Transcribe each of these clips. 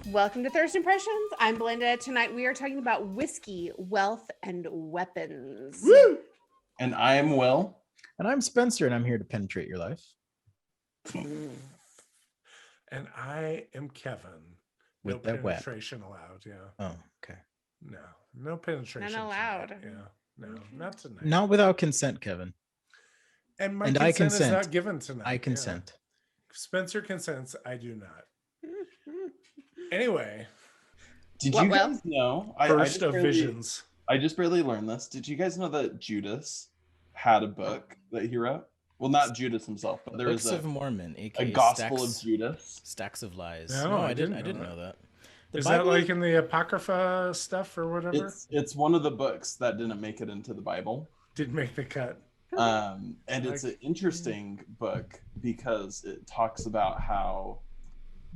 Welcome to Thirst Impressions. I'm Belinda. Tonight we are talking about whiskey, wealth, and weapons. Woo! And I am Will. And I'm Spencer, and I'm here to penetrate your life. And I am Kevin. No With that wet. penetration allowed, yeah. Oh, okay. No penetration. None allowed. Tonight. Yeah, no, not tonight. Not without consent, Kevin. And my And consent, I consent. is not given tonight. I consent. Yeah. Spencer consents. I do not. Anyway, Did you guys know? First of visions. I just barely learned this. Did you guys know that Judas had a book that he wrote? Well, not Judas himself, but there Books was of Mormon, a aka Gospel of Judas. Stacks of lies. No, I didn't didn't know that. Is that like in the Apocrypha stuff or whatever? It's one of the books that didn't make it into the Bible. Didn't make the cut. And it's an interesting book because it talks about how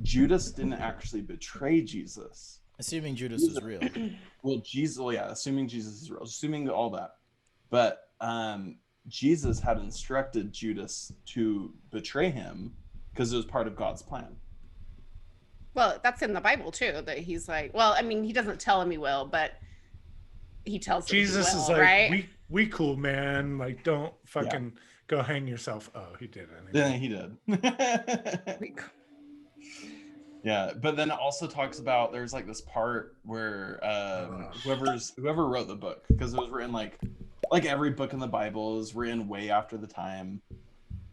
Judas didn't actually betray Jesus. Assuming Judas is real. Well, Jesus, assuming Jesus is real, assuming all that. But Jesus had instructed Judas to betray him because it was part of God's plan. Well, that's in the Bible too, that he's like, well, I mean, he doesn't tell him he will, but he tells him Jesus he will, is like, right? we cool, man. Like, don't fucking go hang yourself. Oh, he did anyway. Yeah, he did. Yeah, but then it also talks about there's like this part where whoever wrote the book, because it was written like every book in the Bible is written way after the time,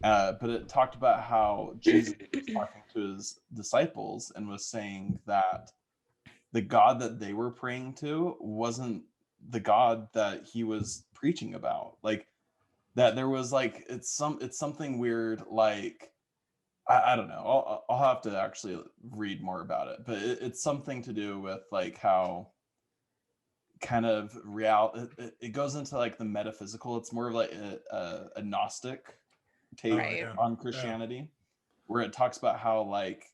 but it talked about how Jesus was talking to his disciples and was saying that the God that they were praying to wasn't the God that he was preaching about. Like that there was like it's something weird, like I don't know. I'll have to actually read more about it, but it's something to do with like how kind of it goes into like the metaphysical. It's more of like a Gnostic take on Christianity, where it talks about how like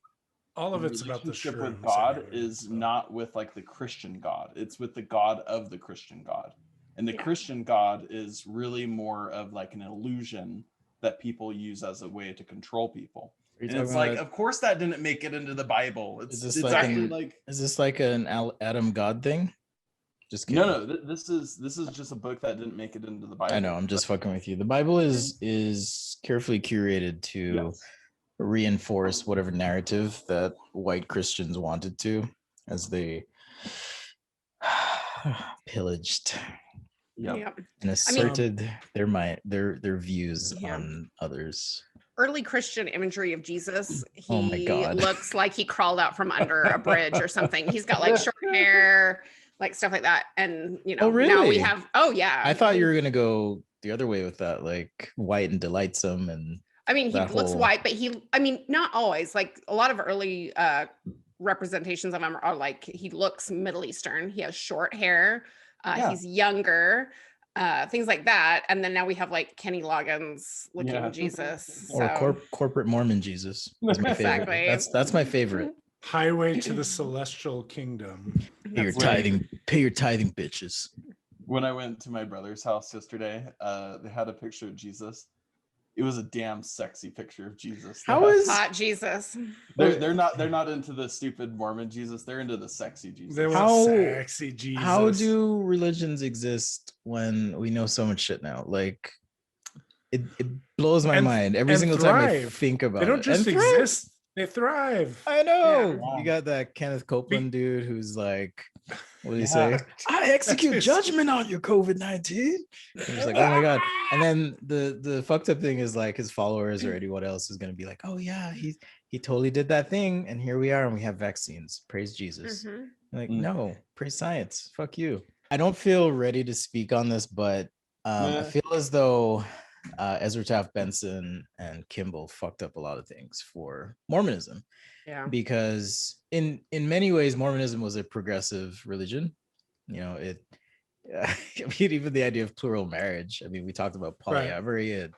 all of it's about the relationship with God is not with like the Christian God. It's with the God of the Christian God, and the Christian God is really more of like an illusion that people use as a way to control people. And it's like, of course that didn't make it into the Bible. Is this like an Adam God thing? Just kidding. No, this is just a book that didn't make it into the Bible. I know, I'm just fucking with you. The Bible is carefully curated to reinforce whatever narrative that white Christians wanted to, as they pillaged and asserted their views on others. Early Christian imagery of Jesus, Oh my God. looks like he crawled out from under a bridge or something. He's got like short hair, like stuff like that. And now we have I thought you were gonna go the other way with that, like white and delightsome. And I mean, he looks white, but not always. Like a lot of early representations of him are like he looks Middle Eastern. He has short hair. He's younger. Things like that. And then now we have like Kenny Loggins looking Jesus. Or corporate Mormon Jesus. That's my favorite. Exactly. That's my favorite. Highway to the celestial kingdom. Pay your tithing, bitches. When I went to my brother's house yesterday, they had a picture of Jesus. It was a damn sexy picture of Jesus. How is hot Jesus? They're not into the stupid Mormon Jesus. They're into the sexy Jesus. They want sexy Jesus. How do religions exist when we know so much shit now? Like it blows my mind every single time I think about it. They don't just exist. They thrive. I know. Yeah. You got that Kenneth Copeland dude who's like, what did he say? I execute judgment on your COVID-19. He's like, oh my God. And then the fucked up thing is like his followers or anyone else is going to be like, oh yeah, he totally did that thing. And here we are and we have vaccines. Praise Jesus. Like, no, praise science. Fuck you. I don't feel ready to speak on this, but I feel as though Ezra Taft Benson and Kimball fucked up a lot of things for Mormonism. Yeah. Because in many ways, Mormonism was a progressive religion. It I mean, even the idea of plural marriage. I mean, we talked about polyamory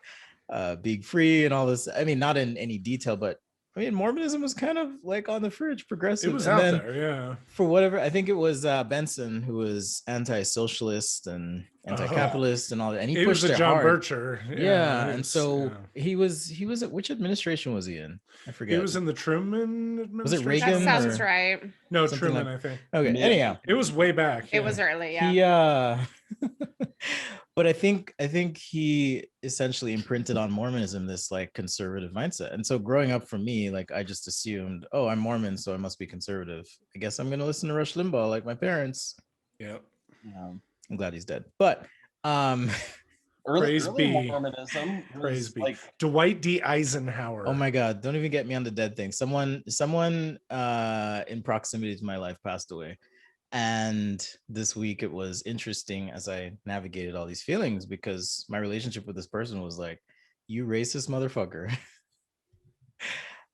and being free and all this. I mean, not in any detail, but mean, Mormonism was kind of like on the fringe, progressive. It was and out then, there, yeah. For whatever, I think it was Benson who was anti-socialist and anti-capitalist and all that, and he pushed was a it John hard. Bircher. Yeah, he and was, so he was at which administration was he in? I forget. He was in the Truman Was it administration. Reagan? That sounds or right. No, something Truman, like- I think. Okay, anyhow, It was way back. It was early, yeah. he but I think he essentially imprinted on Mormonism this like conservative mindset. And so growing up for me, like I just assumed, oh, I'm Mormon, so I must be conservative. I guess I'm gonna listen to Rush Limbaugh like my parents. Yeah. I'm glad he's dead. But early be. Mormonism Praise be. like Dwight D. Eisenhower. Oh my God, don't even get me on the dead thing. Someone in proximity to my life passed away. And this week it was interesting as I navigated all these feelings, because my relationship with this person was like, you racist motherfucker.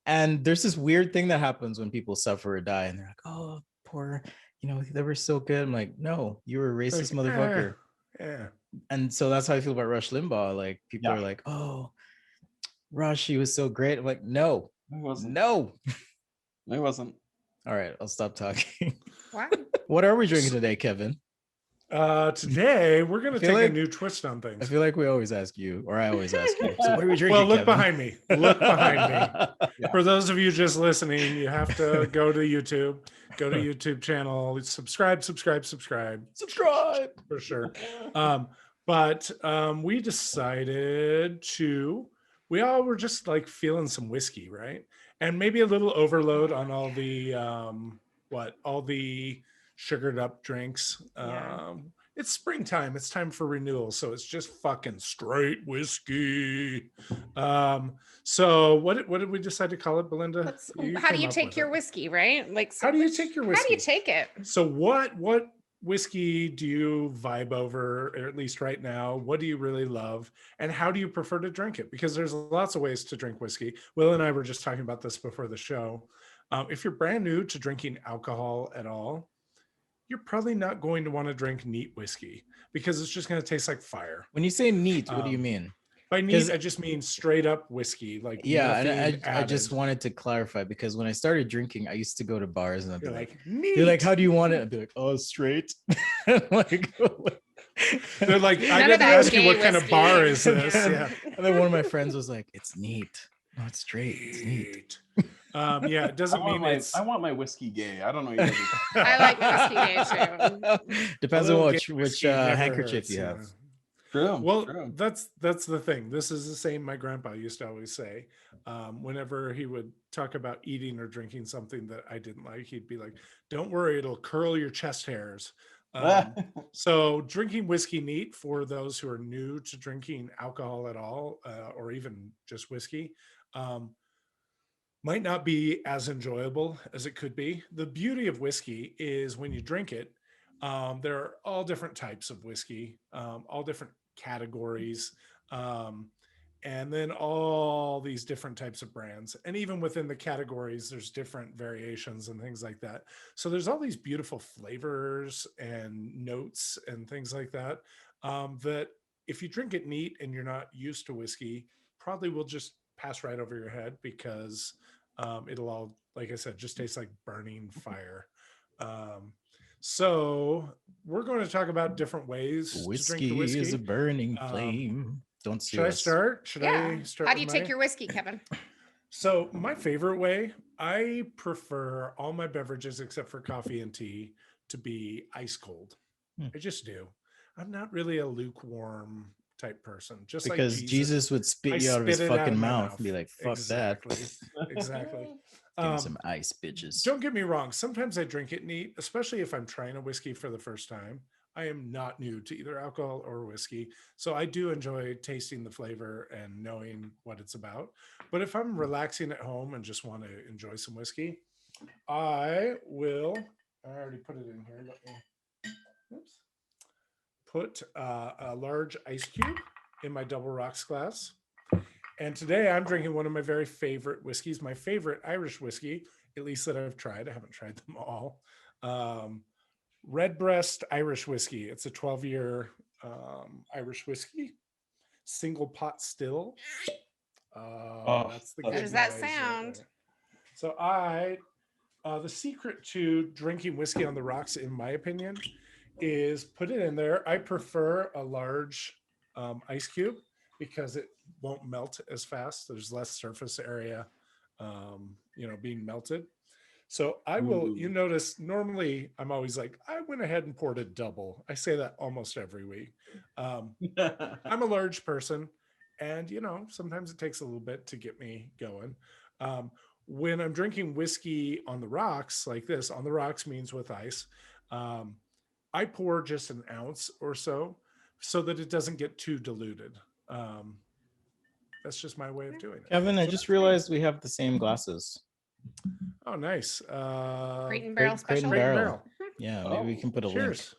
And there's this weird thing that happens when people suffer or die, and they're like, oh, poor, they were so good. I'm like, no, you were a racist motherfucker. Yeah. And so that's how I feel about Rush Limbaugh. Like people are like, oh, Rush, he was so great. I'm like, no, it wasn't. No, it wasn't. All right, I'll stop talking. Wow. What are we drinking today, Kevin? Today we're gonna take like- a new twist on things. I feel like we always ask you, or I always ask you. So what are we drinking? Well, look Kevin? behind me. Look behind me. For those of you just listening, you have to go to YouTube, go to YouTube channel, subscribe for sure. But we decided we all were just like feeling some whiskey, right? And maybe a little overload on all the all the sugared up drinks. It's springtime, it's time for renewal, so it's just fucking straight whiskey. So what did we decide to call it, Belinda? How do you take your whiskey, right? Like, how do you take your whiskey? How do you take it? So what whiskey do you vibe over, or at least right now? What do you really love, and how do you prefer to drink it? Because there's lots of ways to drink whiskey. Will and I were just talking about this before the show. If you're brand new to drinking alcohol at all, you're probably not going to want to drink neat whiskey, because it's just going to taste like fire. When you say neat, what do you mean? By neat, I just mean straight up whiskey. Like, yeah, and I just wanted to clarify, because when I started drinking, I used to go to bars and I'd be like, they're like, how do you want it? I'd be like, oh, straight. Like, they're like, I got to ask you what kind of bar is this? Yeah. And then one of my friends was like, it's neat. No, it's straight. It's neat. Yeah, it doesn't mean I want my whiskey gay. I don't know. I like whiskey gay too. Depends on which handkerchief you have. True. Well, that's the thing. This is the same my grandpa used to always say. Whenever he would talk about eating or drinking something that I didn't like, he'd be like, don't worry, it'll curl your chest hairs. So drinking whiskey neat, for those who are new to drinking alcohol at all, or even just whiskey, might not be as enjoyable as it could be. The beauty of whiskey is when you drink it, there are all different types of whiskey, all different categories, and then all these different types of brands. And even within the categories, there's different variations and things like that. So there's all these beautiful flavors and notes and things like that, that if you drink it neat and you're not used to whiskey, probably will just pass right over your head, because it'll all, like I said, just taste like burning fire. So we're going to talk about different ways to drink the whiskey. Is a burning flame. Don't see. Should I start? Should I start? How do you take your whiskey, Kevin? So my favorite way, I prefer all my beverages except for coffee and tea to be ice cold. I just do. I'm not really a lukewarm type person. Just because like Jesus would spit you out of his fucking mouth and be like, fuck exactly. that. Exactly. Give me some ice, bitches. Don't get me wrong. Sometimes I drink it neat, especially if I'm trying a whiskey for the first time. I am not new to either alcohol or whiskey, so I do enjoy tasting the flavor and knowing what it's about. But if I'm relaxing at home and just want to enjoy some whiskey, I already put it in here. Let me put a large ice cube in my double rocks glass. And today I'm drinking one of my very favorite whiskeys, my favorite Irish whiskey, at least that I've tried. I haven't tried them all. Redbreast Irish whiskey. It's a 12-year Irish whiskey, single pot still. That's the How does that sound? So the secret to drinking whiskey on the rocks, in my opinion, is put it in there. I prefer a large ice cube because it won't melt as fast. There's less surface area, being melted. So I will, you notice normally I'm always like, I went ahead and poured a double. I say that almost every week. I'm a large person and, sometimes it takes a little bit to get me going. When I'm drinking whiskey on the rocks like this, on the rocks means with ice, I pour just an ounce or so that it doesn't get too diluted. That's just my way of doing it. Kevin, I So just realized we have the same glasses. Oh, nice. Crate and Barrel Crate special. and Barrel. Yeah, maybe we Oh, can put a link. cheers.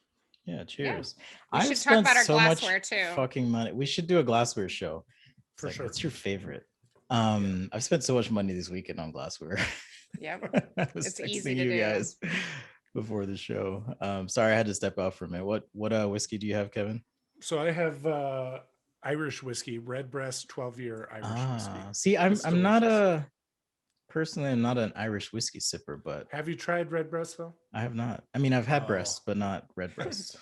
Yeah, cheers. We I've should talk spent about our so much glassware too. fucking money. We should do a glassware show. It's For like, sure. what's your favorite? I've spent so much money this weekend on glassware. Yep. I was It's texting easy to you do. guys before the show. Sorry, I had to step out for a minute. What whiskey do you have, Kevin? So I have Irish whiskey, Redbreast 12-year Irish whiskey. See, It's I'm not delicious. personally I'm not an Irish whiskey sipper, but Have you tried Redbreast though? I have not. I mean, I've had Oh. breast, but not Redbreast.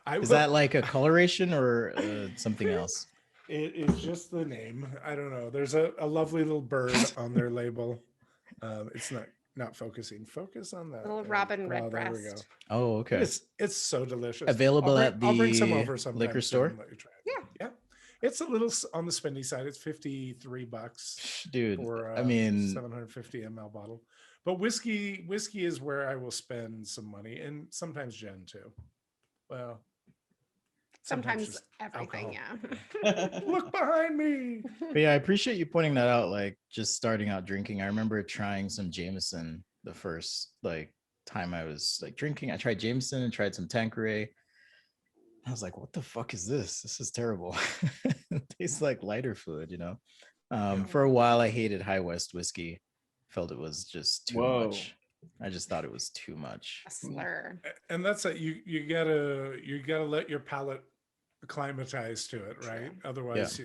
I Is will. that like a coloration or something else? It is just the name. I don't know. There's a lovely little bird on their label. It's not focusing. Focus on that. Little robin There we go. redbreast. Oh, okay. It's so delicious. Available I'll bring some the over sometime liquor soon store? and let you try it. Yeah. It's a little on the spendy side. It's $53 Dude, for I mean, 750 ml bottle. But whiskey is where I will spend some money, and sometimes gin too. Well, Sometimes just everything, alcohol. yeah. Look behind me. but yeah, I appreciate you pointing that out. Like just starting out drinking. I remember trying some Jameson the first like time I was like drinking. I tried Jameson and tried some Tanqueray. I was like, what the fuck is this? This is terrible. It tastes like lighter fluid, For a while I hated High West whiskey. Felt it was just too much. I just thought it was too much. A slur. And that's it. You gotta let your palate acclimatize to it, right? Otherwise,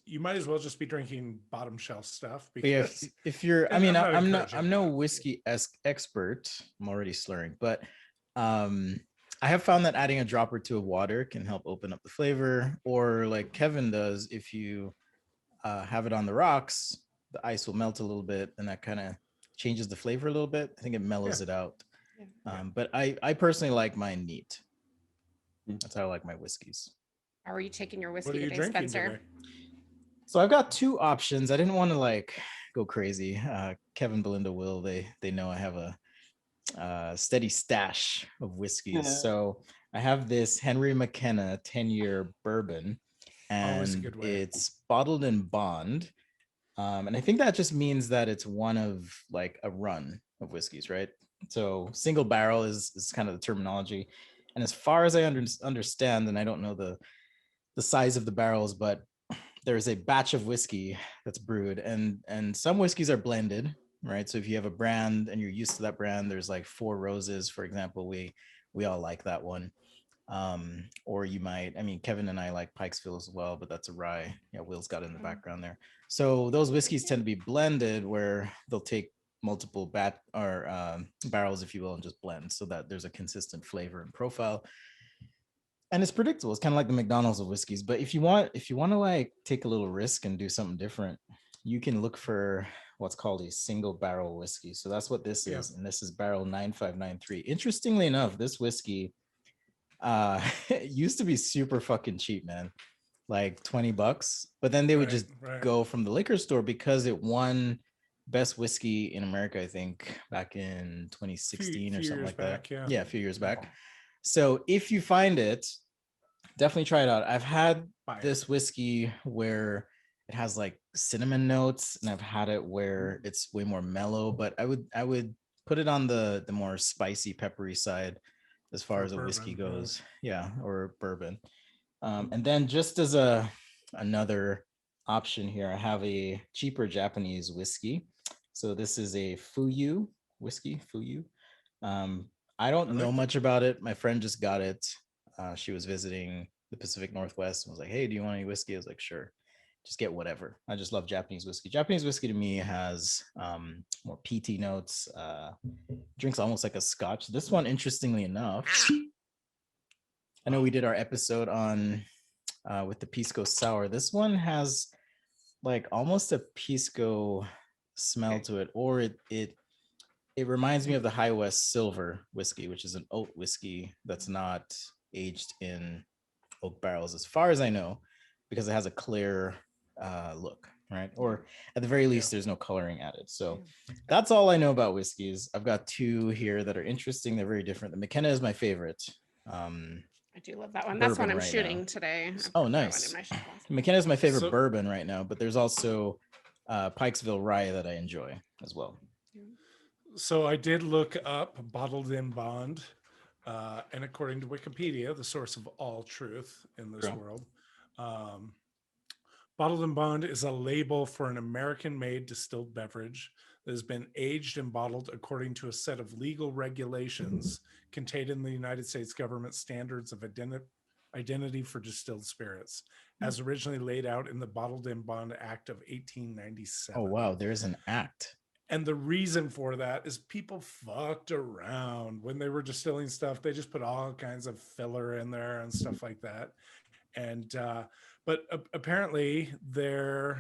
you might as well just be drinking bottom shelf stuff. Because if you're, I mean, I'm no that. whiskey expert. I'm already slurring, but I have found that adding a drop or two of water can help open up the flavor. Or like Kevin does, if you have it on the rocks, the ice will melt a little bit, and that kind of changes the flavor a little bit. I think it mellows it out. But I personally like mine neat. That's how I like my whiskeys. How are you taking your whiskey What are you today, drinking Spencer? today? So I've got two options. I didn't want to like go crazy. Kevin, Belinda, Will, they know I have a steady stash of whiskeys. Yeah. So I have this Henry McKenna 10-year bourbon, Always a and good way. it's bottled in bond. And I think that just means that it's one of like a run of whiskeys, right? So single barrel is kind of the terminology. And as far as I understand, and I don't know the size of the barrels, but there's a batch of whiskey that's brewed, and some whiskeys are blended, right? So if you have a brand and you're used to that brand, there's like Four Roses, for example. We all like that one. Or you might, I mean, Kevin and I like Pikesville as well, but that's a rye. Yeah, Will's got it in the background there. So those whiskeys tend to be blended, where they'll take multiple barrels, if you will, and just blend so that there's a consistent flavor and profile. And it's predictable. It's kind of like the McDonald's of whiskeys. But if you want to like take a little risk and do something different, you can look for what's called a single barrel whiskey. So that's what this is, and this is barrel 9593. Interestingly enough, this whiskey it used to be super fucking cheap, man, like $20, but then they would just go from the liquor store because it won best whiskey in America, I think back in 2016 or something like that. Yeah, a few years back. So if you find it, definitely try it out. I've had this whiskey where it has like cinnamon notes, and I've had it where it's way more mellow, but I would put it on the more spicy, peppery side as far as a whiskey goes. Yeah, or bourbon. And then just as another option here, I have a cheaper Japanese whiskey. So this is a Fuyu whiskey, Fuyu. I don't know much about it. My friend just got it. She was visiting the Pacific Northwest and was like, hey, do you want any whiskey? I was like, sure. just get whatever. I just love Japanese whiskey. Japanese whiskey to me has more peaty notes. Drinks almost like a scotch. This one, interestingly enough, I know we did our episode on with the pisco sour. This one has like almost a pisco smell to it, or it reminds me of the High West Silver whiskey, which is an oat whiskey that's not aged in oak barrels, as far as I know, because it has a clear look, right? Or at the very least, there's no coloring added. So that's all I know about whiskeys. I've got two here that are interesting. They're very different. The McKenna is my favorite. I do love that one. That's what I'm right shooting now. today. Oh, nice. McKenna is my favorite bourbon right now, but there's also Pikesville Rye that I enjoy as well. So I did look up bottled in bond, and according to Wikipedia, the source of all truth in this world, bottled in bond is a label for an American-made distilled beverage that has been aged and bottled according to a set of legal regulations contained in the United States government standards of identity for distilled spirits, as originally laid out in the Bottled in Bond Act of 1897. Oh, wow. There's an act. And the reason for that is people fucked around when they were distilling stuff. They just put all kinds of filler in there and stuff like that. And, but apparently they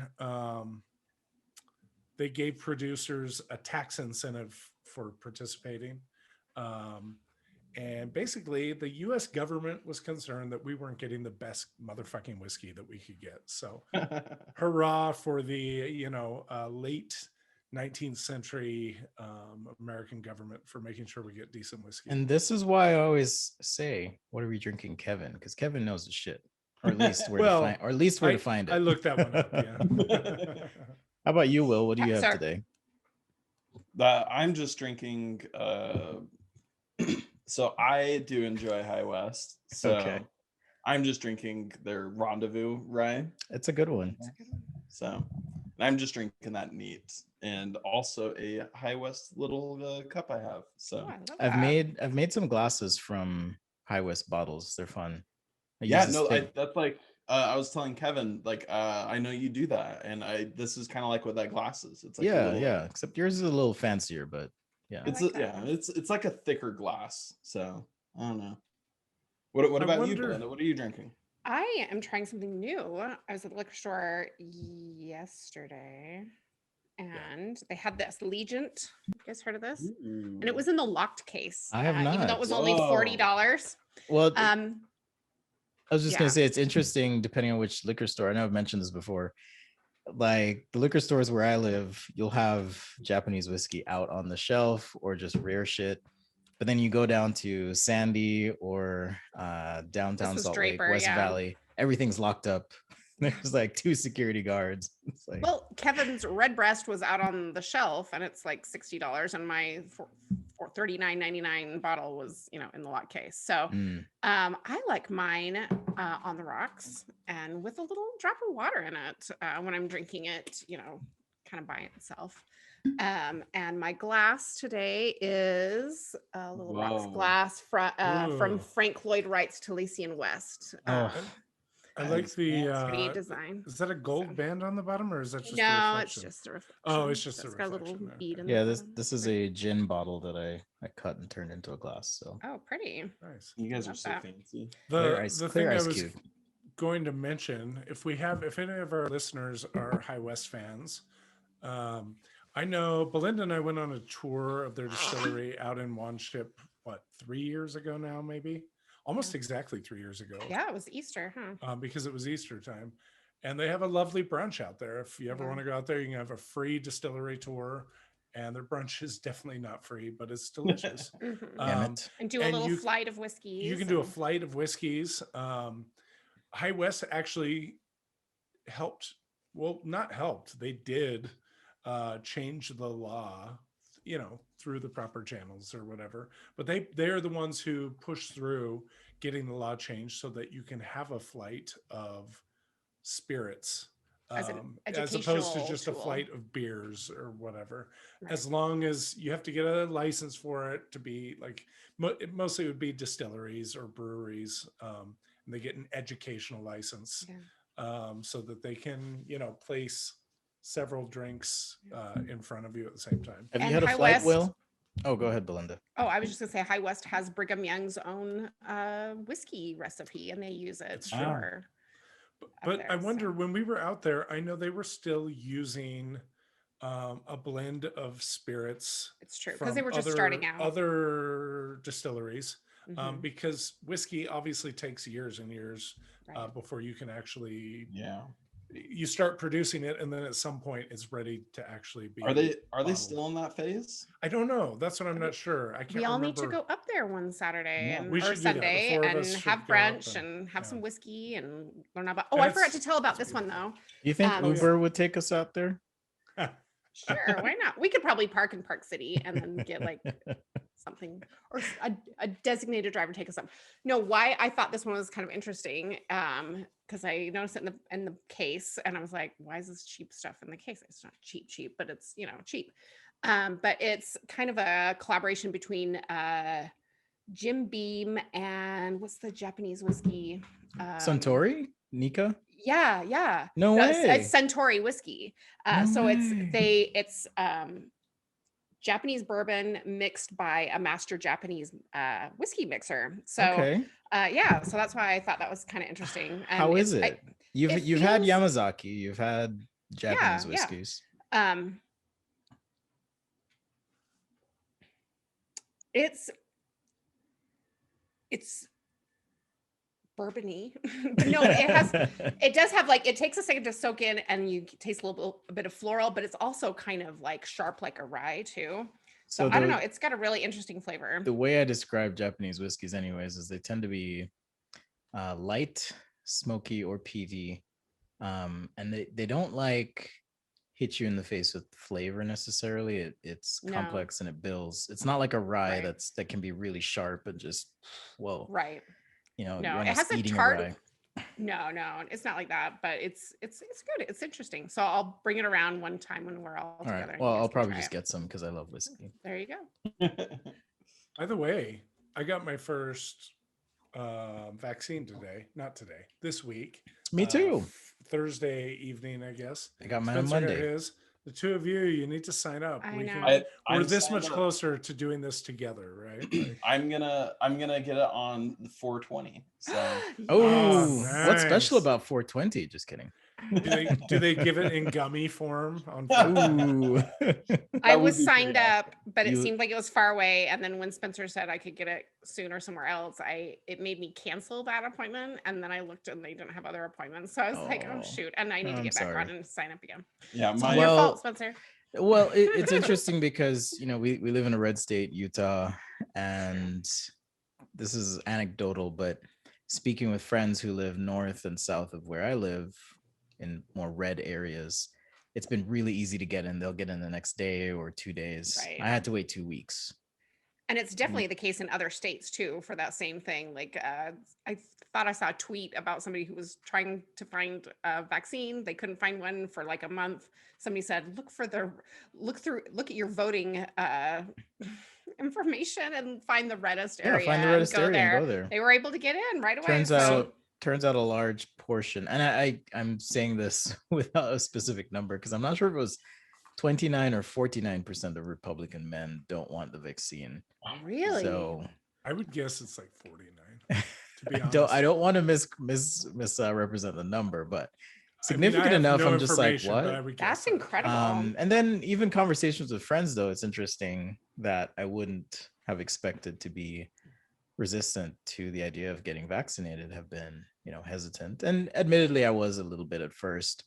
gave producers a tax incentive for participating. And basically the US government was concerned that we weren't getting the best motherfucking whiskey that we could get. So hurrah for the, late 19th century American government for making sure we get decent whiskey. And this is why I always say, what are we drinking, Kevin? Because Kevin knows the shit. Or at least where to find it. I looked that one up, yeah. How about you, Will? What do you have today? I'm just drinking so I do enjoy High West. So I'm just drinking their Rendezvous Rye. It's a good one. So I'm just drinking that neat, and also a High West little cup I have. So I've made some glasses from High West bottles. They're fun. That's like I was telling Kevin, like I know you do that, and this is kind of like what that glass is. It's like except yours is a little fancier, but it's like a thicker glass. So I don't know. What about you, Belinda? What are you drinking? I am trying something new. I was at the liquor store yesterday, and they had this Legent. You guys heard of this? Ooh. And it was in the locked case. I have not. Even though it was only $40. Well, I was just gonna say it's interesting depending on which liquor store. I know I've mentioned this before. Like the liquor stores where I live, you'll have Japanese whiskey out on the shelf or just rare shit. But then you go down to Sandy or downtown Salt Lake, West Valley, everything's locked up. There's like 2 security guards. It's like, well, Kevin's Redbreast was out on the shelf and it's like $60, and my $39.99 bottle was, in the lock case. So I like mine on the rocks and with a little drop of water in it when I'm drinking it, kind of by itself. And my glass today is a little rocks glass from Frank Lloyd Wright's Taliesin West. I like the design. Is that a gold band on the bottom, or is that just no? It's just a reflection. Oh, it's just got a little bead in there. This is a gin bottle that I cut and turned into a glass. So pretty nice. You guys are so fancy. The thing I was going to mention, if any of our listeners are High West fans, I know Belinda and I went on a tour of their distillery out in Wanship, 3 years ago now, maybe? Almost exactly 3 years ago. Yeah, it was Easter, huh? Because it was Easter time. And they have a lovely brunch out there. If you ever want to go out there, you can have a free distillery tour. And their brunch is definitely not free, but it's delicious. And do a little flight of whiskeys. You can do a flight of whiskeys. High West actually helped. Well, not helped. They did change the law, through the proper channels or whatever. But they're the ones who push through getting the law changed so that you can have a flight of spirits as opposed to just a flight of beers or whatever. Right. As long as you have to get a license for it to be like, mostly it would be distilleries or breweries, and they get an educational license. so that they can, place several drinks in front of you at the same time. Have you And had a High flight, West. Will? Oh, go ahead, Belinda. Oh, I was just gonna say High West has Brigham Young's own whiskey recipe, and they use it It's true. for. But I wonder, when we were out there, I know they were still using a blend of spirits. It's true, because they from were just starting out. other distilleries, Mhm. because whiskey obviously takes years and years Right. before you can actually, Yeah. you start producing it, and then at some point it's ready to actually be. Are they bottled. still in that phase? I don't know. That's what I'm not sure. I can't We all remember. need to go up there one Saturday Yeah. We or should do that. The Sunday four of and us should have go up brunch and- and have yeah. some whiskey and learn about. Oh, And I forgot it's- to tell about it's this one beautiful. though. Do you think Oh, yeah. Uber would take us out there? Sure, why not? We could probably park in Park City and then get like something, or a designated driver take us up. No, why I thought this one was kind of interesting, because I noticed it in the case, and I was like, why is this cheap stuff in the case? It's not cheap, but it's cheap. But it's kind of a collaboration between Jim Beam and what's the Japanese whiskey? Suntory? Nika? Yeah. No way. It's Centauri whiskey. No So way. it's Japanese bourbon mixed by a master Japanese whiskey mixer. So Okay. yeah, so that's why I thought that was kind of interesting. And How is it's- it? You've it had feels- Yamazaki, you've had Japanese Yeah. whiskeys. It's bourbony. But no, it does have like, it takes a second to soak in and you taste a bit of floral, but it's also kind of like sharp like a rye too. So I don't know, it's got a really interesting flavor. The way I describe Japanese whiskeys anyways is they tend to be light, smoky, or peaty. And they don't like hit you in the face with flavor necessarily. It's No. complex and it builds. It's not like a rye Right. that can be really sharp and just whoa. Right. No, No, you're it has almost a eating tart. rye. No, it's not like that, but it's good. It's interesting. So I'll bring it around one time when we're all All together. right. and Well, you guys I'll can probably try just it. get some because I love whiskey. There you go. By the way, I got my first vaccine today. Not today. This week. Me too. Thursday evening, I guess. I got mine on Spencer got Monday. his. The two of you need to sign up. I We know. can, I'm we're this signed much up. closer to doing this together, right? Like, I'm gonna get it on the 420. So Oh, Yes. what's special nice. about 420? Just kidding. do they give it in gummy form on Ooh. I That would was be pretty signed up, but it You- seemed like it was far away. And then when Spencer said I could get it sooner somewhere else, it made me cancel that appointment. And then I looked and they didn't have other appointments. So I was like, oh Oh, shoot. And I need to I'm get back sorry. on and sign up again. yeah, It's all my your Well- fault, Spencer. Well, it's interesting because we live in a red state, Utah, and this is anecdotal, but speaking with friends who live north and south of where I live in more red areas, it's been really easy to get in. They'll get in the next day or 2 days. Right. I had to wait 2 weeks. And it's definitely the case in other states too for that same thing. Like I thought I saw a tweet about somebody who was trying to find a vaccine. They couldn't find one for like a month. Somebody said, look at your voting information and find the reddest Yeah, area. find the and reddest area and go there. They were able to get in right away. Turns out a large portion, and I'm saying this without a specific number because I'm not sure if it was 29 or 49% of Republican men don't want the vaccine. Really? So I would guess it's like 49. To be honest, I don't want to misrepresent the number, but I mean, I significant have enough. no I'm just like, information, but I what? would guess That's that. incredible. And then even conversations with friends, though, it's interesting that I wouldn't have expected to be resistant to the idea of getting vaccinated have been, hesitant. And admittedly, I was a little bit at first.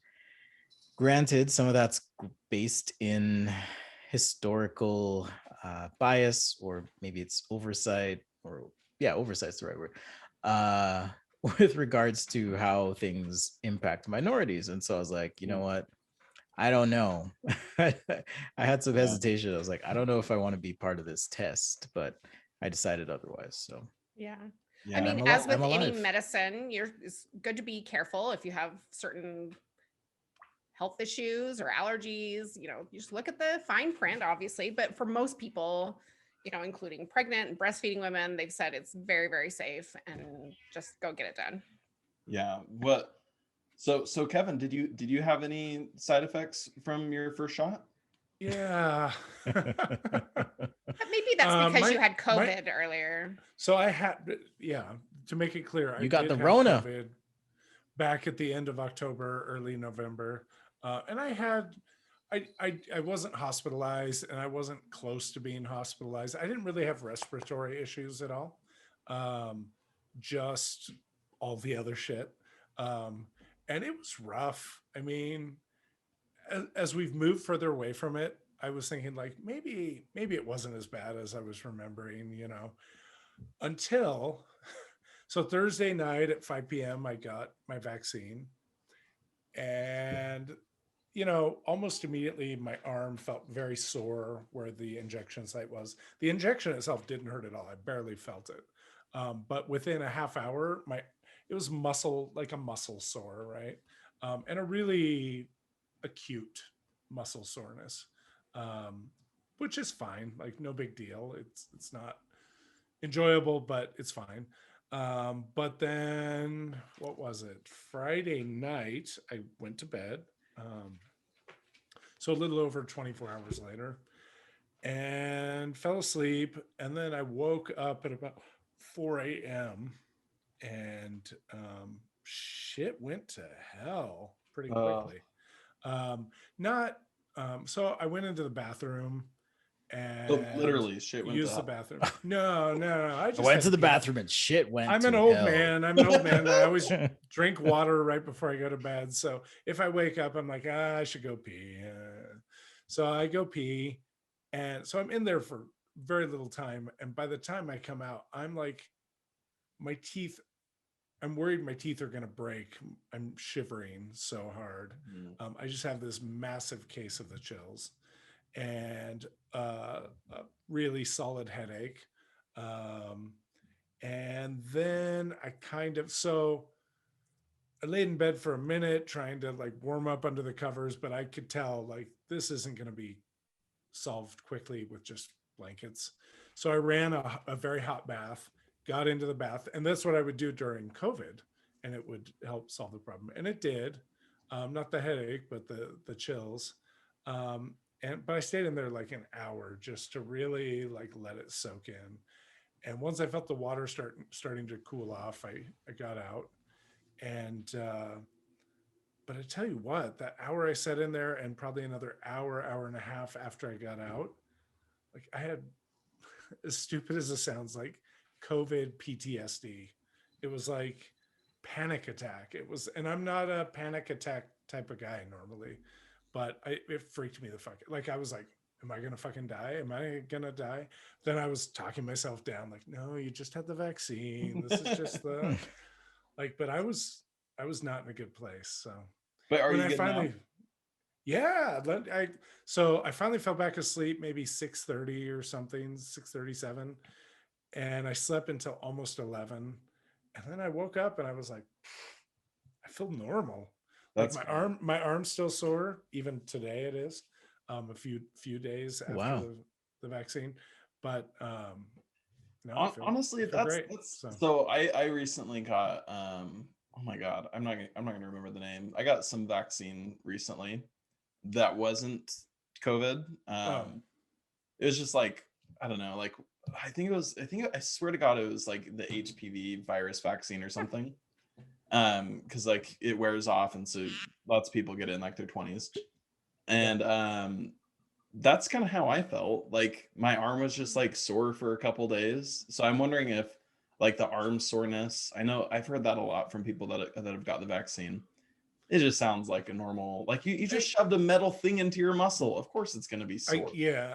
Granted, some of that's based in historical bias, or maybe it's oversight, oversight's the right word, with regards to how things impact minorities. And so I was like, you know what? I don't know. I had some hesitation. I was like, I don't know if I want to be part of this test, but I decided otherwise. So yeah. yeah, I mean, I'm as with I'm any alive. medicine, it's good to be careful if you have certain health issues or allergies. You just look at the fine print, obviously. But for most people, including pregnant and breastfeeding women, they've said it's very, very safe and just go get it done. yeah. So Kevin, did you have any side effects from your first shot? Yeah. Maybe that's because you had COVID earlier. So I had, to make it clear, I got the Rona COVID back at the end of October, early November. And I wasn't hospitalized, and I wasn't close to being hospitalized. I didn't really have respiratory issues at all. Just all the other shit. And it was rough. I mean, as we've moved further away from it, I was thinking like maybe it wasn't as bad as I was remembering, until so Thursday night at 5 p.m. I got my vaccine, and almost immediately my arm felt very sore where the injection site was. The injection itself didn't hurt at all. I barely felt it. But within a half hour, it was like a muscle sore, right? And a really acute muscle soreness, which is fine. Like no big deal. It's not enjoyable, but it's fine. But then what was it? Friday night, I went to bed. So a little over 24 hours later, and fell asleep. And then I woke up at about 4 a.m. and shit went to hell pretty quickly. So I went into the bathroom and literally shit went used the bathroom. No. I just went to the bathroom and shit went. I'm an old man. I always drink water right before I go to bed. So if I wake up, I'm like, I should go pee. So I go pee, and so I'm in there for very little time. And by the time I come out, I'm like, I'm worried my teeth are going to break. I'm shivering so hard. I just have this massive case of the chills, and a really solid headache. And then I laid in bed for a minute trying to like warm up under the covers, but I could tell like this isn't going to be solved quickly with just blankets. So I ran a very hot bath, got into the bath, and that's what I would do during COVID, and it would help solve the problem. And it did, not the headache, but the chills. But I stayed in there like an hour just to really like let it soak in. And once I felt the water starting to cool off, I got out. And but I tell you what, that hour I sat in there, and probably another hour and a half after I got out, like I had, as stupid as it sounds, like COVID PTSD. It was like panic attack. It was, and I'm not a panic attack type of guy normally, but it freaked me the fuck. Like I was like, am I gonna fucking die? Am I gonna die? Then I was talking myself down, like, no, you just had the vaccine. This is just the like. But I was not in a good place. So, but are you finally? Yeah, so I finally fell back asleep, maybe 6:30 or something, 6:37, and I slept until almost 11, and then I woke up and I was like, I feel normal. Like my arm's still sore, even today it is. A few days after the vaccine, but no, honestly, that's great. So I recently got oh my god, I'm not gonna remember the name. I got some vaccine recently that wasn't COVID. It was just like, I don't know, like I swear to God it was like the HPV virus vaccine or something. Because like it wears off, and so lots of people get it in like their 20s. And that's kind of how I felt. Like my arm was just like sore for a couple days. So I'm wondering if like the arm soreness, I know I've heard that a lot from people that have got the vaccine. It just sounds like a normal, like you just shoved a metal thing into your muscle. Of course it's going to be sore.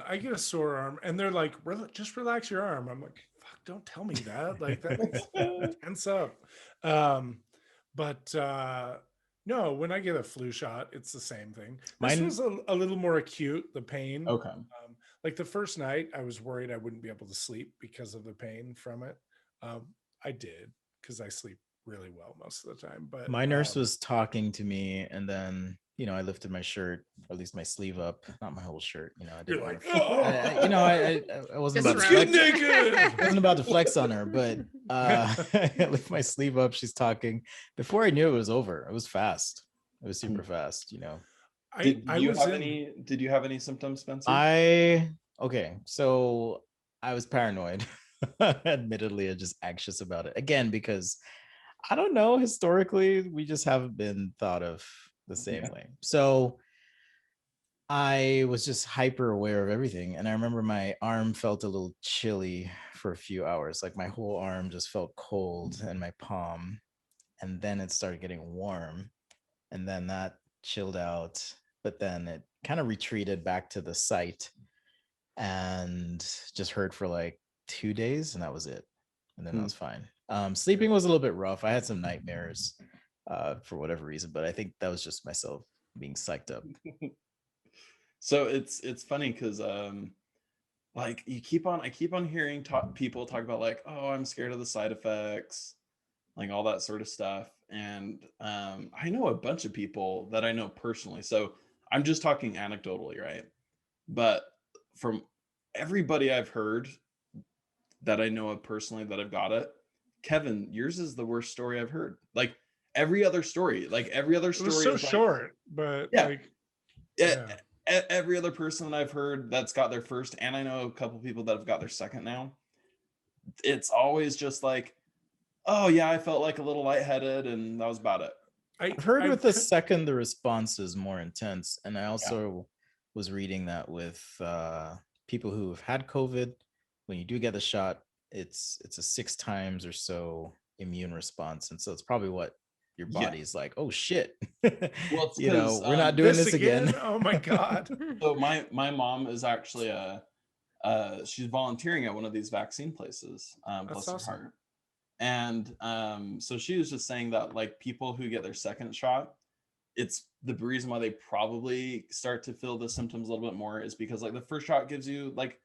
I get a sore arm, and they're like, just relax your arm. I'm like, fuck, don't tell me that. Like that tense up. But no, when I get a flu shot, it's the same thing. This was a little more acute, the pain. Okay. Like the first night, I was worried I wouldn't be able to sleep because of the pain from it. I did, because I sleep really well most of the time. But my nurse was talking to me, and then I lifted my shirt, or at least my sleeve up, not my whole shirt. I didn't like, I wasn't about to flex. I wasn't about to flex on her, but I lift my sleeve up. She's talking. Before I knew it was over. It was fast. It was super fast, you know. Did you have any symptoms, Spencer? Okay, so I was paranoid. Admittedly, I'm just anxious about it. Again, because I don't know, historically, we just haven't been thought of the same way. So I was just hyper aware of everything. And I remember my arm felt a little chilly for a few hours. Like my whole arm just felt cold and my palm. And then it started getting warm. And then that chilled out. But then it kind of retreated back to the site and just hurt for like 2 days. And that was it. And then I was fine. Sleeping was a little bit rough. I had some nightmares for whatever reason. But I think that was just myself being psyched up. So it's funny because like I keep on hearing people talk about like, oh, I'm scared of the side effects, like all that sort of stuff. And I know a bunch of people that I know personally. So I'm just talking anecdotally, right? But from everybody I've heard that I know of personally that have got it, Kevin, yours is the worst story I've heard. Like every other story it was so short, but every other person that I've heard that's got their first, and I know a couple people that have got their second now, it's always just like, oh yeah, I felt like a little lightheaded and that was about it. I've heard with the second, the response is more intense. And I also was reading that with people who have had COVID, when you do get the shot, it's a 6 times or so immune response. And so it's probably what your body's like, oh shit. Well, you know, we're not doing this again. Oh my God. So my mom is actually she's volunteering at one of these vaccine places. Bless her heart. And so she was just saying that like people who get their second shot, it's the reason why they probably start to feel the symptoms a little bit more is because like the first shot gives you like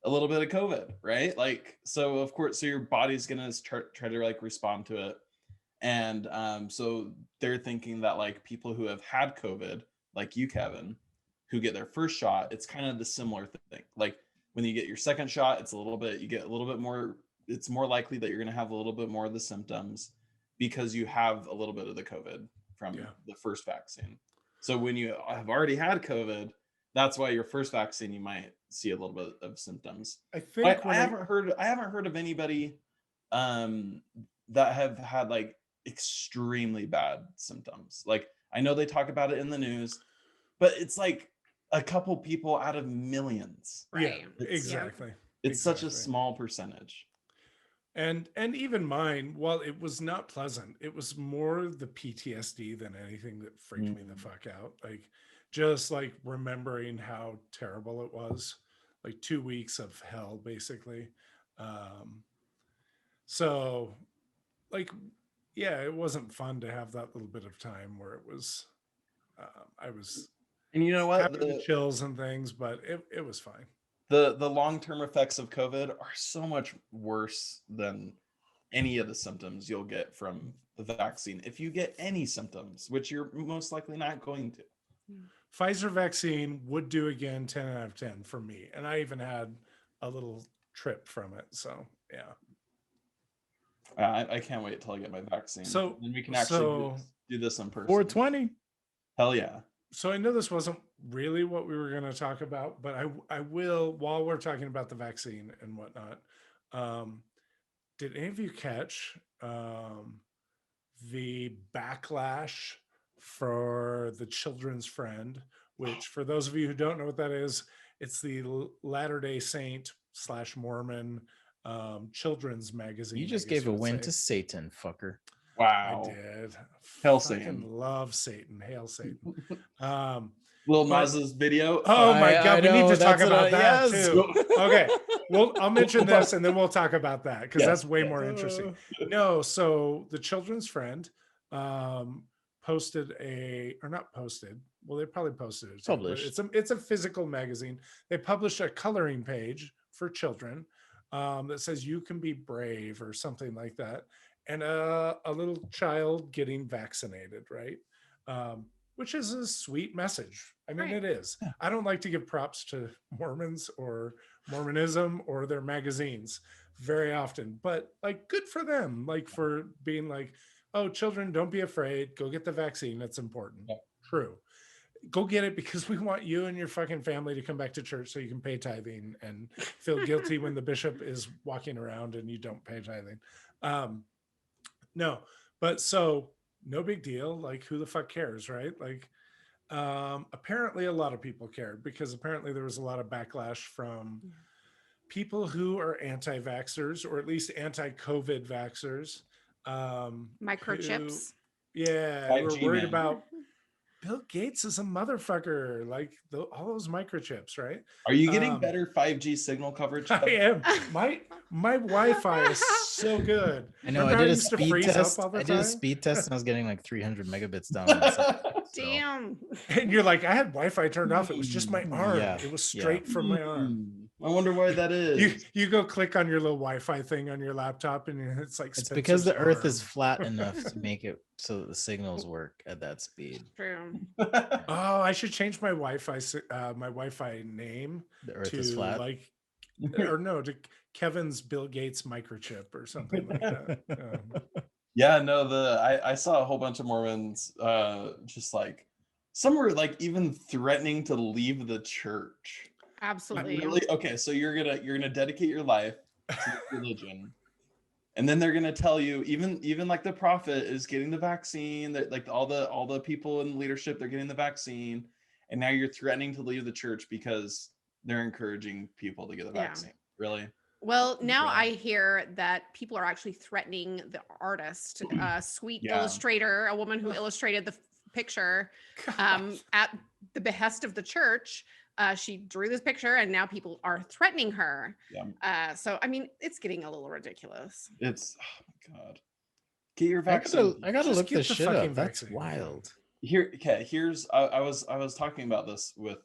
a little bit of COVID, right? Like, so of course, so your body's gonna try to like respond to it. And so they're thinking that like people who have had COVID, like you, Kevin, who get their first shot, it's kind of the similar thing. Like when you get your second shot, it's you get a little bit more, it's more likely that you're going to have a little bit more of the symptoms because you have a little bit of the COVID from the first vaccine. So when you have already had COVID, that's why your first vaccine, you might see a little bit of symptoms. I think I haven't heard of anybody that have had like extremely bad symptoms. Like I know they talk about it in the news, but it's like a couple people out of millions. Right. Yeah, exactly. It's such a small percentage. And even mine, while it was not pleasant, it was more the PTSD than anything that freaked me the fuck out. Like just like remembering how terrible it was, like 2 weeks of hell, basically. So like, yeah, it wasn't fun to have that little bit of time where it was, I was, and you know what, having the chills and things, but it was fine. The long-term effects of COVID are so much worse than any of the symptoms you'll get from the vaccine. If you get any symptoms, which you're most likely not going to. Pfizer vaccine would do again 10 out of 10 for me. And I even had a little trip from it. So, yeah. I can't wait till I get my vaccine. So then we can actually do this in person. 420. Hell yeah. So I know this wasn't really what we were going to talk about, but I will, while we're talking about the vaccine and whatnot, did any of you catch the backlash for the Children's Friend, which for those of you who don't know what that is, it's the Latter-day Saint / Mormon children's magazine. You just gave a win to Satan, fucker. Wow. I did. Hail Satan. Love Satan. Hail Satan. Lil Nas's video. Oh my God. We need to talk about that too. Okay. Well, I'll mention this and then we'll talk about that because that's way more interesting. No. So the Children's Friend posted not posted. Well, they probably posted it. Published. It's a physical magazine. They published a coloring page for children that says you can be brave or something like that. And a little child getting vaccinated, right? Which is a sweet message. I mean, it is. Yeah. I don't like to give props to Mormons or Mormonism or their magazines. very often, but like good for them, like for being like, oh, children, don't be afraid, go get the vaccine, that's important. Yeah. True, go get it because we want you and your fucking family to come back to church so you can pay tithing and feel guilty when the bishop is walking around and you don't pay tithing. No, but so no big deal, like who the fuck cares, right? Like apparently a lot of people cared, because apparently there was a lot of backlash from people who are anti-vaxxers, or at least anti-COVID vaxxers. Microchips. Who were worried man. about Bill Gates is a motherfucker, like all those microchips, right? Are you getting better 5G signal coverage? I am. My Wi-Fi is so good. I know. Remember I did a used to speed freeze test. up all the I did a time? speed test, and I was getting like 300 megabits down. On the side, so. Damn. And you're like, I had Wi-Fi turned off. It was just my arm. Yeah, It was straight from my arm. I wonder why that is. You go click on your little Wi-Fi thing on your laptop, and it's like It's because the Earth is arm. flat enough to make it so that the signals work at that speed. True. Oh, I should change my Wi-Fi name The Earth to is flat. like, or no, to Kevin's Bill Gates microchip or something like that. Yeah, no, I saw a whole bunch of Mormons just like some were like even threatening to leave the church. Absolutely. Really? Okay, so you're gonna dedicate your life to religion, and then they're gonna tell you even like the prophet is getting the vaccine, that like all the people in leadership, they're getting the vaccine, and now you're threatening to leave the church because they're encouraging people to get the vaccine. Really? Well, now I hear that people are actually threatening the artist, sweet illustrator, a woman who illustrated the picture at the behest of the church. She drew this picture, and now people are threatening her. Yeah. So, I mean, it's getting a little ridiculous. It's, oh my God. Get your vaccine. I gotta look this shit up. That's wild. Here's I was talking about this with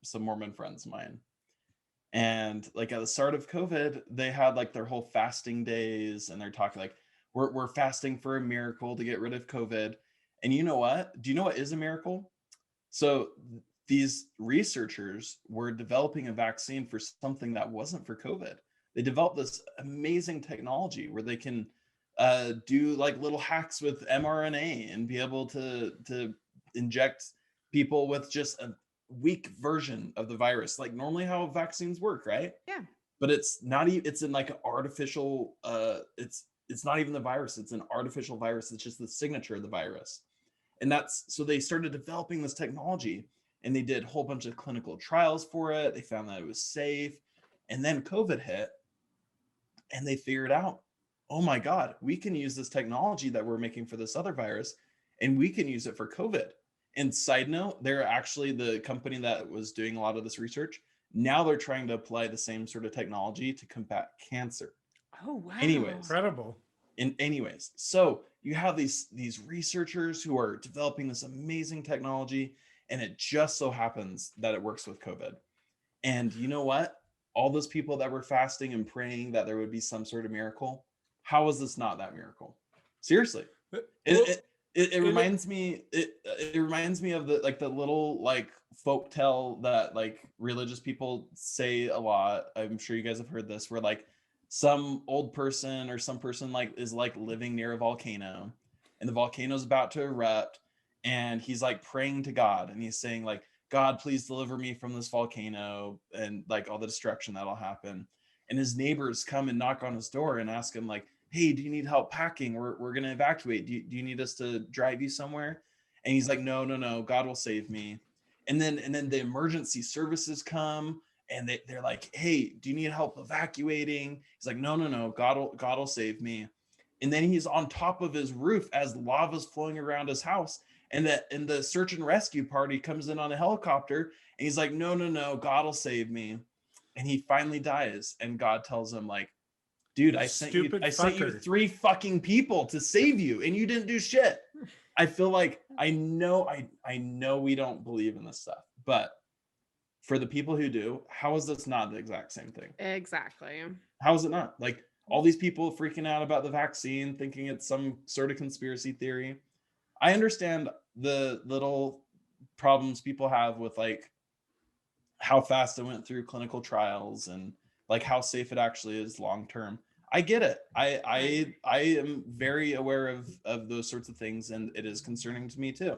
some Mormon friends of mine. And like at the start of COVID, they had like their whole fasting days, and they're talking like we're fasting for a miracle to get rid of COVID. And you know what? Do you know what is a miracle? So these researchers were developing a vaccine for something that wasn't for COVID. They developed this amazing technology where they can do like little hacks with mRNA and be able to inject people with just a weak version of the virus, like normally how vaccines work, right? Yeah. But it's not even, it's in like an artificial it's not even the virus, it's an artificial virus. It's just the signature of the virus. And that's, so they started developing this technology, and they did a whole bunch of clinical trials for it. They found that it was safe. And then COVID hit, and they figured out, oh my God, we can use this technology that we're making for this other virus, and we can use it for COVID. And side note, they're actually the company that was doing a lot of this research. Now they're trying to apply the same sort of technology to combat cancer. Oh, wow. Anyways, Incredible. Anyways, so you have these researchers who are developing this amazing technology, and it just so happens that it works with COVID. And you know what? All those people that were fasting and praying that there would be some sort of miracle, how is this not that miracle? Seriously. It reminds me of the little like folk tale that like religious people say a lot. I'm sure you guys have heard this, where like some old person or some person like is like living near a volcano, and the volcano's about to erupt, and he's like praying to God, and he's saying like, God, please deliver me from this volcano and like all the destruction that'll happen. And his neighbors come and knock on his door and ask him like, hey, do you need help packing? We're going to evacuate. Do you need us to drive you somewhere? And he's like, no, God will save me. And then the emergency services come, and they're like, hey, do you need help evacuating? He's like, no, God will save me. And then he's on top of his roof as lava's flowing around his house. And the search and rescue party comes in on a helicopter, and he's like, no, God will save me. And he finally dies. And God tells him like, dude, I sent you 3 fucking people to save you, and you didn't do shit. I feel like I know we don't believe in this stuff, but for the people who do, how is this not the exact same thing? Exactly. How is it not? Like all these people freaking out about the vaccine, thinking it's some sort of conspiracy theory. I understand the little problems people have with like how fast it went through clinical trials and like how safe it actually is long term. I get it. I am very aware of those sorts of things, and it is concerning to me too.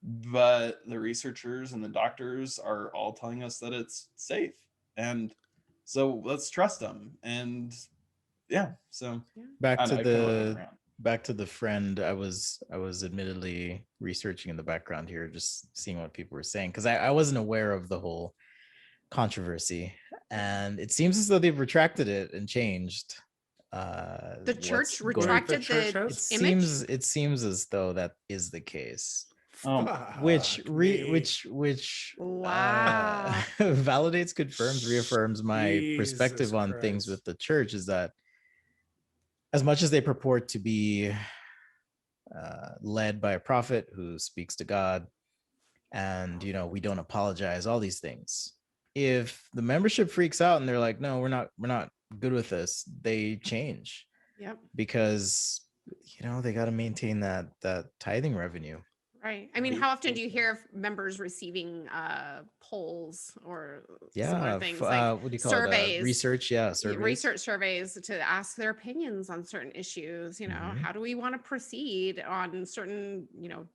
But the researchers and the doctors are all telling us that it's safe, and so let's trust them. And yeah, so back to the friend. I was admittedly researching in the background here, just seeing what people were saying, because I wasn't aware of the whole controversy, and it seems as though they've retracted it and changed. The church retracted the image. It seems as though that is the case. Which wow. Validates, confirms, reaffirms my perspective on things with the church, is that as much as they purport to be led by a prophet who speaks to God, and we don't apologize, all these things, if the membership freaks out and they're like, no, we're not good with this, they change. Yep. Because they got to maintain that tithing revenue. Right. I mean, how often do you hear of members receiving polls or similar things like what do you call surveys, it? Research surveys to ask their opinions on certain issues? How do we want to proceed on certain,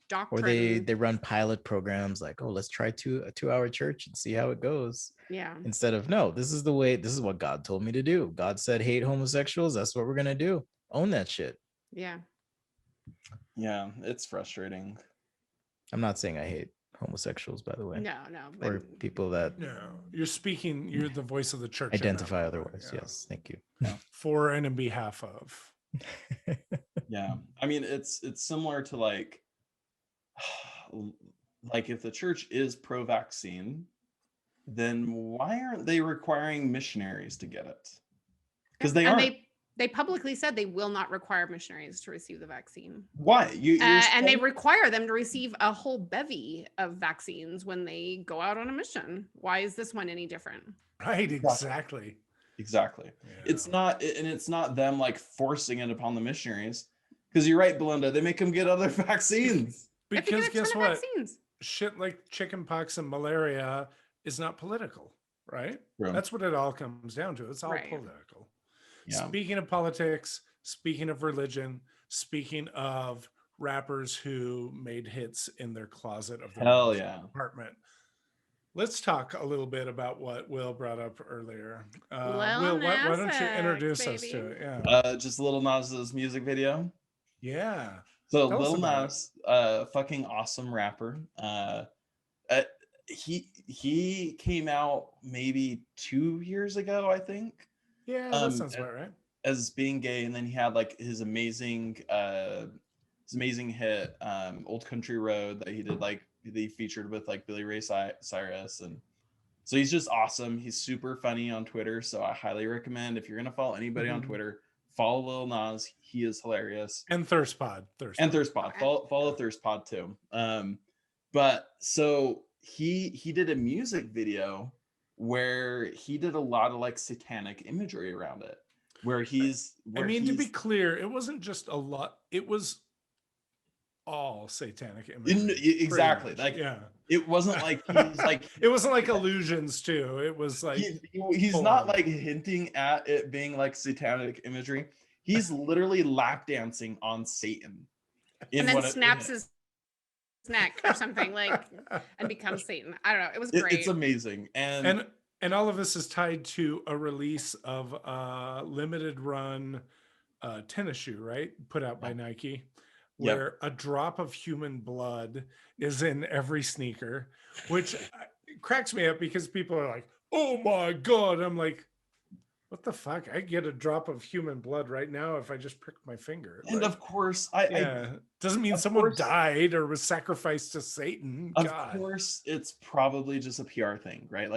doctrine? Or they run pilot programs like, oh, let's try a 2-hour church and see how it goes. Yeah. Instead of, no, this is the way. This is what God told me to do. God said hate homosexuals. That's what we're gonna do. Own that shit. Yeah. Yeah, it's frustrating. I'm not saying I hate homosexuals, by the way. No. Or people that. No, you're the voice of the church. Identify otherwise. Yeah. Yes. Thank you. Yeah. For and in behalf of. Yeah. I mean, it's similar to like if the church is pro-vaccine, then why aren't they requiring missionaries to get it? Because they aren't. They publicly said they will not require missionaries to receive the vaccine. Why? And they require them to receive a whole bevy of vaccines when they go out on a mission. Why is this one any different? Right, exactly. Yeah. It's not them like forcing it upon the missionaries. Because you're right, Belinda, they make them get other vaccines. Because guess what? Vaccines. Shit like chickenpox and malaria is not political, right? True. That's what it all comes down to. It's all political. Yeah. Speaking of politics, speaking of religion, speaking of rappers who made hits in their closet of their apartment, let's talk a little bit about what Will brought up earlier. Will, why don't you introduce us to it? Yeah. Just Lil Nas's music video. Yeah. So Lil Nas, fucking awesome rapper. He came out maybe 2 years ago, I think. Yeah, that sounds about right. As being gay, and then he had like his amazing hit, "Old Country Road," that he did they featured with like Billy Ray Cyrus, and so he's just awesome. He's super funny on Twitter, so I highly recommend, if you're gonna follow anybody on Twitter, follow Lil Nas. He is hilarious. And Thirstpod. Follow Thirstpod too. But so he did a music video where he did a lot of like satanic imagery around it, to be clear, it wasn't just a lot, it was all satanic imagery. Exactly. It wasn't like he's like it wasn't like allusions to it. Was like he's not like hinting at it being like satanic imagery. He's literally lap dancing on Satan. And then snaps his neck or something and becomes Satan. I don't know. It was great. It's amazing. And all of this is tied to a release of a limited run tennis shoe, right? Put out by Nike, where a drop of human blood is in every sneaker, which cracks me up because people are like, oh my God. I'm like, what the fuck? I get a drop of human blood right now if I just prick my finger. And of course, doesn't mean someone died or was sacrificed to Satan. Of course, it's probably just a PR thing, right?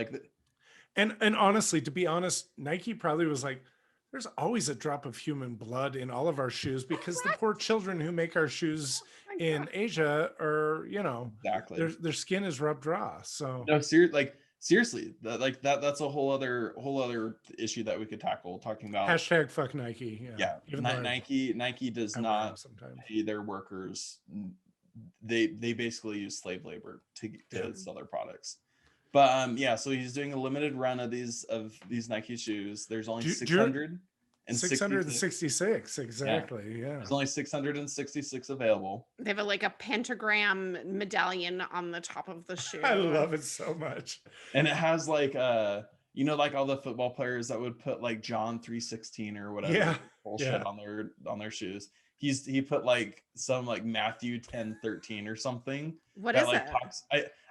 And honestly, to be honest, Nike probably was like, there's always a drop of human blood in all of our shoes because the poor children who make our shoes in Asia are, exactly, their skin is rubbed raw. So no, seriously, that's a whole other issue that we could tackle, talking about hashtag fuck Nike. Yeah. Nike does not pay their workers. They basically use slave labor to sell their products. But yeah, so he's doing a limited run of these Nike shoes. There's only 666. Exactly. Yeah. There's only 666 available. They have like a pentagram medallion on the top of the shoe. I love it so much. And it has like like all the football players that would put like John 3:16 or whatever bullshit on their shoes. He put like some like Matthew 10:13 or something. What is like it? Talks,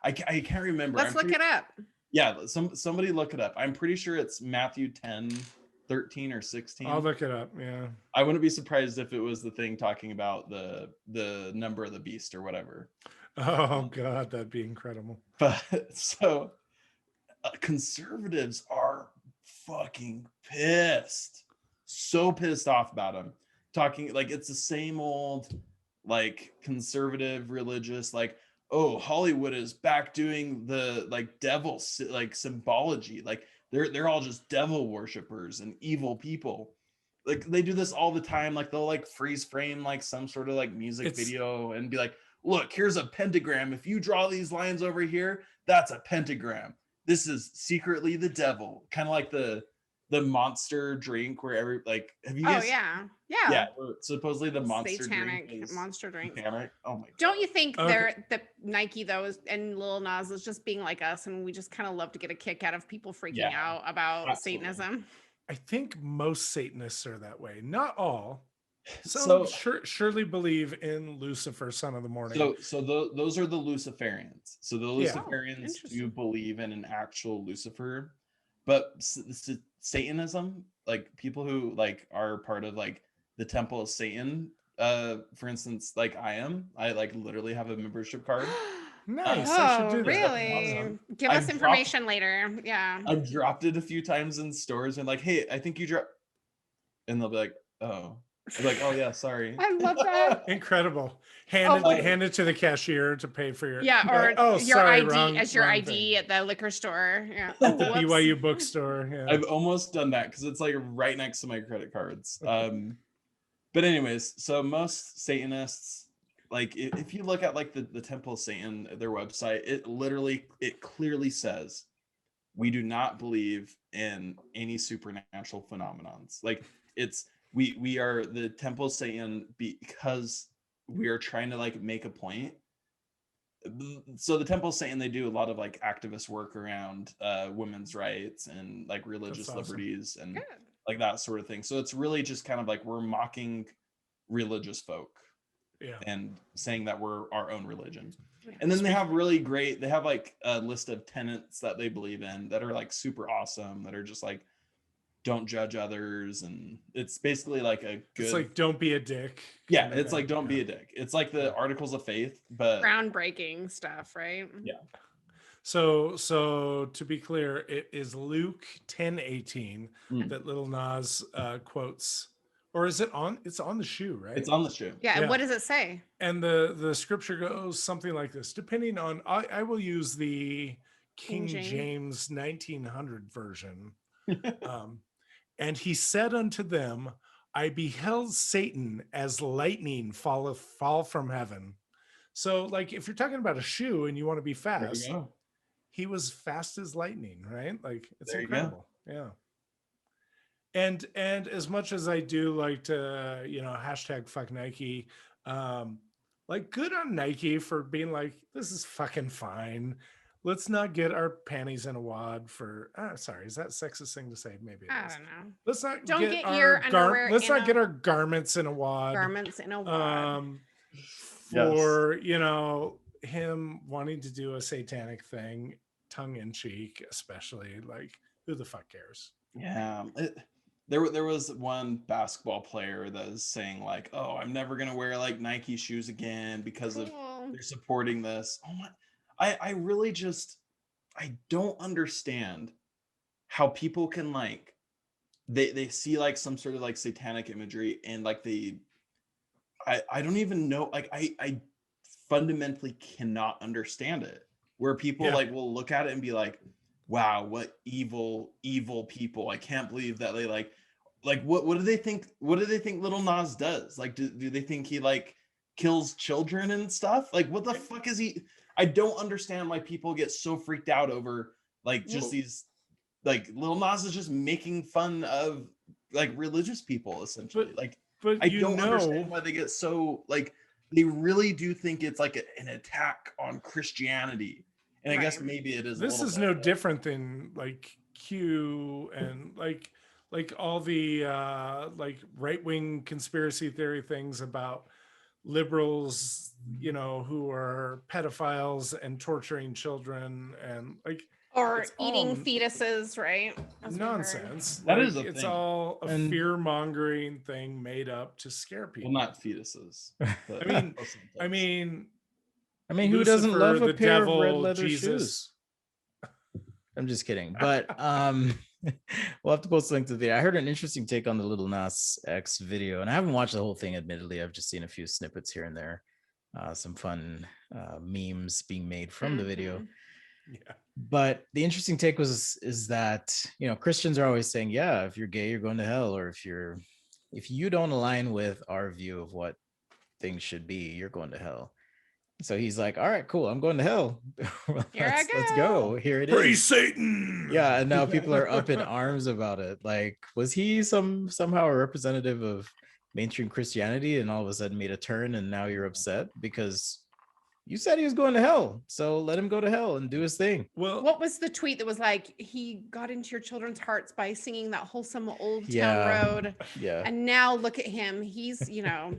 I can't remember. Let's look it up. Yeah, somebody look it up. I'm pretty sure it's Matthew 10:13 or 16. I'll look it up. Yeah. I wouldn't be surprised if it was the thing talking about the number of the beast or whatever. Oh God, that'd be incredible. But so conservatives are fucking pissed. So pissed off about him. Talking like it's the same old like conservative religious like, oh, Hollywood is back doing the like devil like symbology. Like they're all just devil worshippers and evil people. Like they do this all the time. Like they'll like freeze frame like some sort of like music video and be like, look, here's a pentagram. If you draw these lines over here, that's a pentagram. This is secretly the devil. Kind of like the monster drink where every like have you guys yeah supposedly the monster satanic drink is monster drink satanic. Oh my God. Don't you think they're the Nike though and Lil Nas is just being like us, and we just kind of love to get a kick out of people freaking out about Satanism? I think most Satanists are that way. Not all. Some surely believe in Lucifer, son of the morning. So those are the Luciferians. So the Luciferians do believe in an actual Lucifer, but Satanism, like people who like are part of like the Temple of Satan, for instance, like I like literally have a membership card. Nice. Oh, really? Awesome. Give us information later. Yeah. I've dropped it a few times in stores and like, hey, I think you dropped, and they'll be like, oh. I'm like, oh yeah, sorry. I love that. Incredible. Hand it to the cashier to pay for your your ID as your ID at the liquor store. Yeah. The BYU bookstore. Yeah. I've almost done that because it's like right next to my credit cards. But anyways, so most Satanists, like if you look at like the Temple of Satan, their website, it clearly says we do not believe in any supernatural phenomenons. Like we are the Temple of Satan because we are trying to like make a point. So the Temple of Satan, they do a lot of like activist work around women's rights and like religious liberties and like that sort of thing. So it's really just kind of like we're mocking religious folk and saying that we're our own religion. And then they have like a list of tenets that they believe in that are like super awesome, that are just like don't judge others, and it's basically like a good, it's like don't be a dick. Yeah, it's like don't be a dick. It's like the Articles of Faith, but groundbreaking stuff, right? Yeah. So to be clear, it is Luke 10:18 that Lil Nas quotes, or is it on? It's on the shoe, right? It's on the shoe. Yeah. And what does it say? And the scripture goes something like this. Depending on, I will use the King James 1900 version. And he said unto them, I beheld Satan as lightning fall from heaven. So like if you're talking about a shoe and you want to be fast, he was fast as lightning, right? Like it's incredible. Yeah. And as much as I do like to, hashtag fuck Nike, like good on Nike for being like, this is fucking fine. Let's not get our panties in a wad for. Sorry, is that a sexist thing to say? Maybe it is. I don't know. Let's not get your underwear. Let's not get our garments in a wad. Garments in a wad. For him wanting to do a satanic thing, tongue in cheek, especially. Like, who the fuck cares? Yeah. There was one basketball player that was saying like, oh, I'm never gonna wear like Nike shoes again because of they're supporting this. Oh my. I really just, I don't understand how people can like, they see like some sort of like satanic imagery and like I don't even know, like I fundamentally cannot understand it, where people like will look at it and be like, wow, what evil people. I can't believe that they like what do they think Lil Nas does? Like do they think he like kills children and stuff? Like what the fuck is he? I don't understand why people get so freaked out over like just these like Lil Nas is just making fun of like religious people essentially. But I don't understand why they get so like they really do think it's like an attack on Christianity. And I guess maybe it is. This is no different than like Q and like all the like right-wing conspiracy theory things about liberals, you know, who are pedophiles and torturing children and like or eating fetuses, right? Nonsense. That like, is a it's thing. all a fear-mongering thing made up to scare people. Well, not fetuses. I mean, who doesn't Lucifer, love a the pair devil, of red leather Jesus. shoes? I'm just kidding, but we'll have to post a link to the. I heard an interesting take on the Lil Nas X video, and I haven't watched the whole thing. Admittedly, I've just seen a few snippets here and there. Some fun memes being made from the video. Yeah. But the interesting take is that, you know, Christians are always saying, yeah, if you're gay, you're going to hell, or if you don't align with our view of what things should be, you're going to hell. So he's like, all right, cool, I'm going to hell. Let's go. Here it is. Praise Satan. Yeah, and now people are up in arms about it. Like, was he somehow a representative of mainstream Christianity and all of a sudden made a turn and now you're upset because you said he was going to hell, so let him go to hell and do his thing. Well, what was the tweet that was like, he got into your children's hearts by singing that wholesome Old Town Road? Yeah. And now look at him. He's, you know,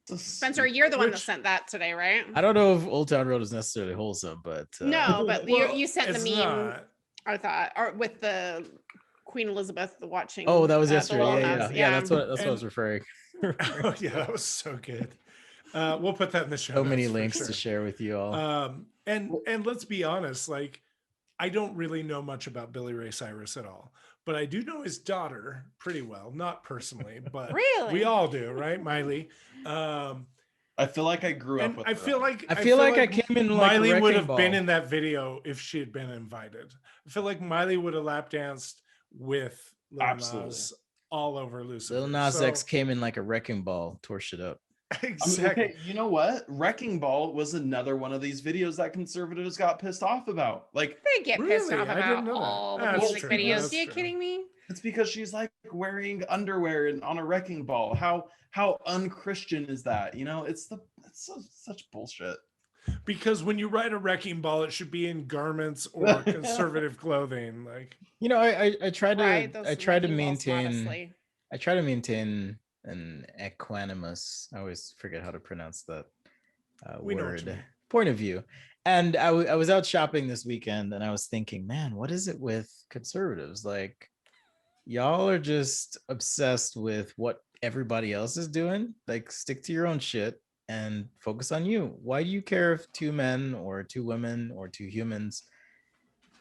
Spencer, you're the one that sent that today, right? I don't know if Old Town Road is necessarily wholesome, but no, but you sent the meme. I thought, or with the Queen Elizabeth watching. Oh, that was yesterday. Yeah, that's what I was referring. Oh, yeah, that was so good. We'll put that in the show. So many links to share with you all. And let's be honest, like, I don't really know much about Billy Ray Cyrus at all, but I do know his daughter pretty well, not personally, but really? We all do, right, Miley? I feel like I grew up with her. I feel like I came in like Miley would have been in that video if she had been invited. I feel like Miley would have lap danced with Lil Nas all over Lucifer. Lil Nas X came in like a wrecking ball, tore shit up. Exactly. Okay, you know what? Wrecking Ball was another one of these videos that conservatives got pissed off about. Like, they get pissed off about all the music videos. Are you kidding me? It's because she's like wearing underwear on a wrecking ball. How unchristian is that? You know, it's such bullshit. Because when you ride a wrecking ball, it should be in garments or conservative clothing. Like, you know, I try to maintain an equanimous, I always forget how to pronounce that word, point of view. And I was out shopping this weekend and I was thinking, man, what is it with conservatives? Like, y'all are just obsessed with what everybody else is doing. Like, stick to your own shit and focus on you. Why do you care if two men or two women or two humans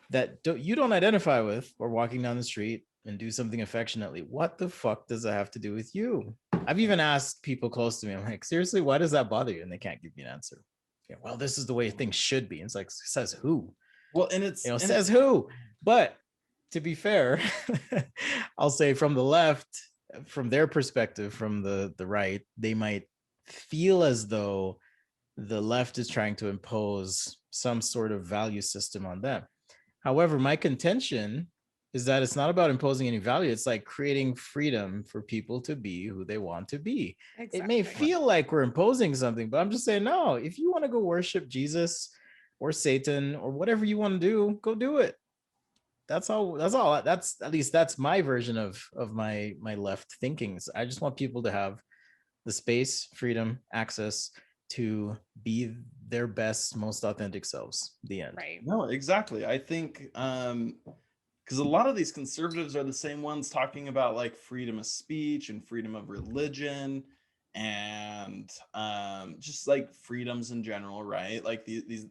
that you don't identify with are walking down the street and do something affectionately? What the fuck does that have to do with you? I've even asked people close to me, I'm like, seriously, why does that bother you? And they can't give me an answer. Yeah, well, this is the way things should be. And it's like, says who? Well, and it's, you know, says who? But to be fair, I'll say from the left, from their perspective, from the right, they might feel as though the left is trying to impose some sort of value system on them. However, my contention is that it's not about imposing any value. It's like creating freedom for people to be who they want to be. Exactly. It may feel like we're imposing something, but I'm just saying, no, if you want to go worship Jesus or Satan or whatever you want to do, go do it. That's all. That's at least that's my version of my left thinking. I just want people to have the space, freedom, access to be their best, most authentic selves. The end. Right. No, exactly. I think because a lot of these conservatives are the same ones talking about like freedom of speech and freedom of religion and just like freedoms in general, right? Like these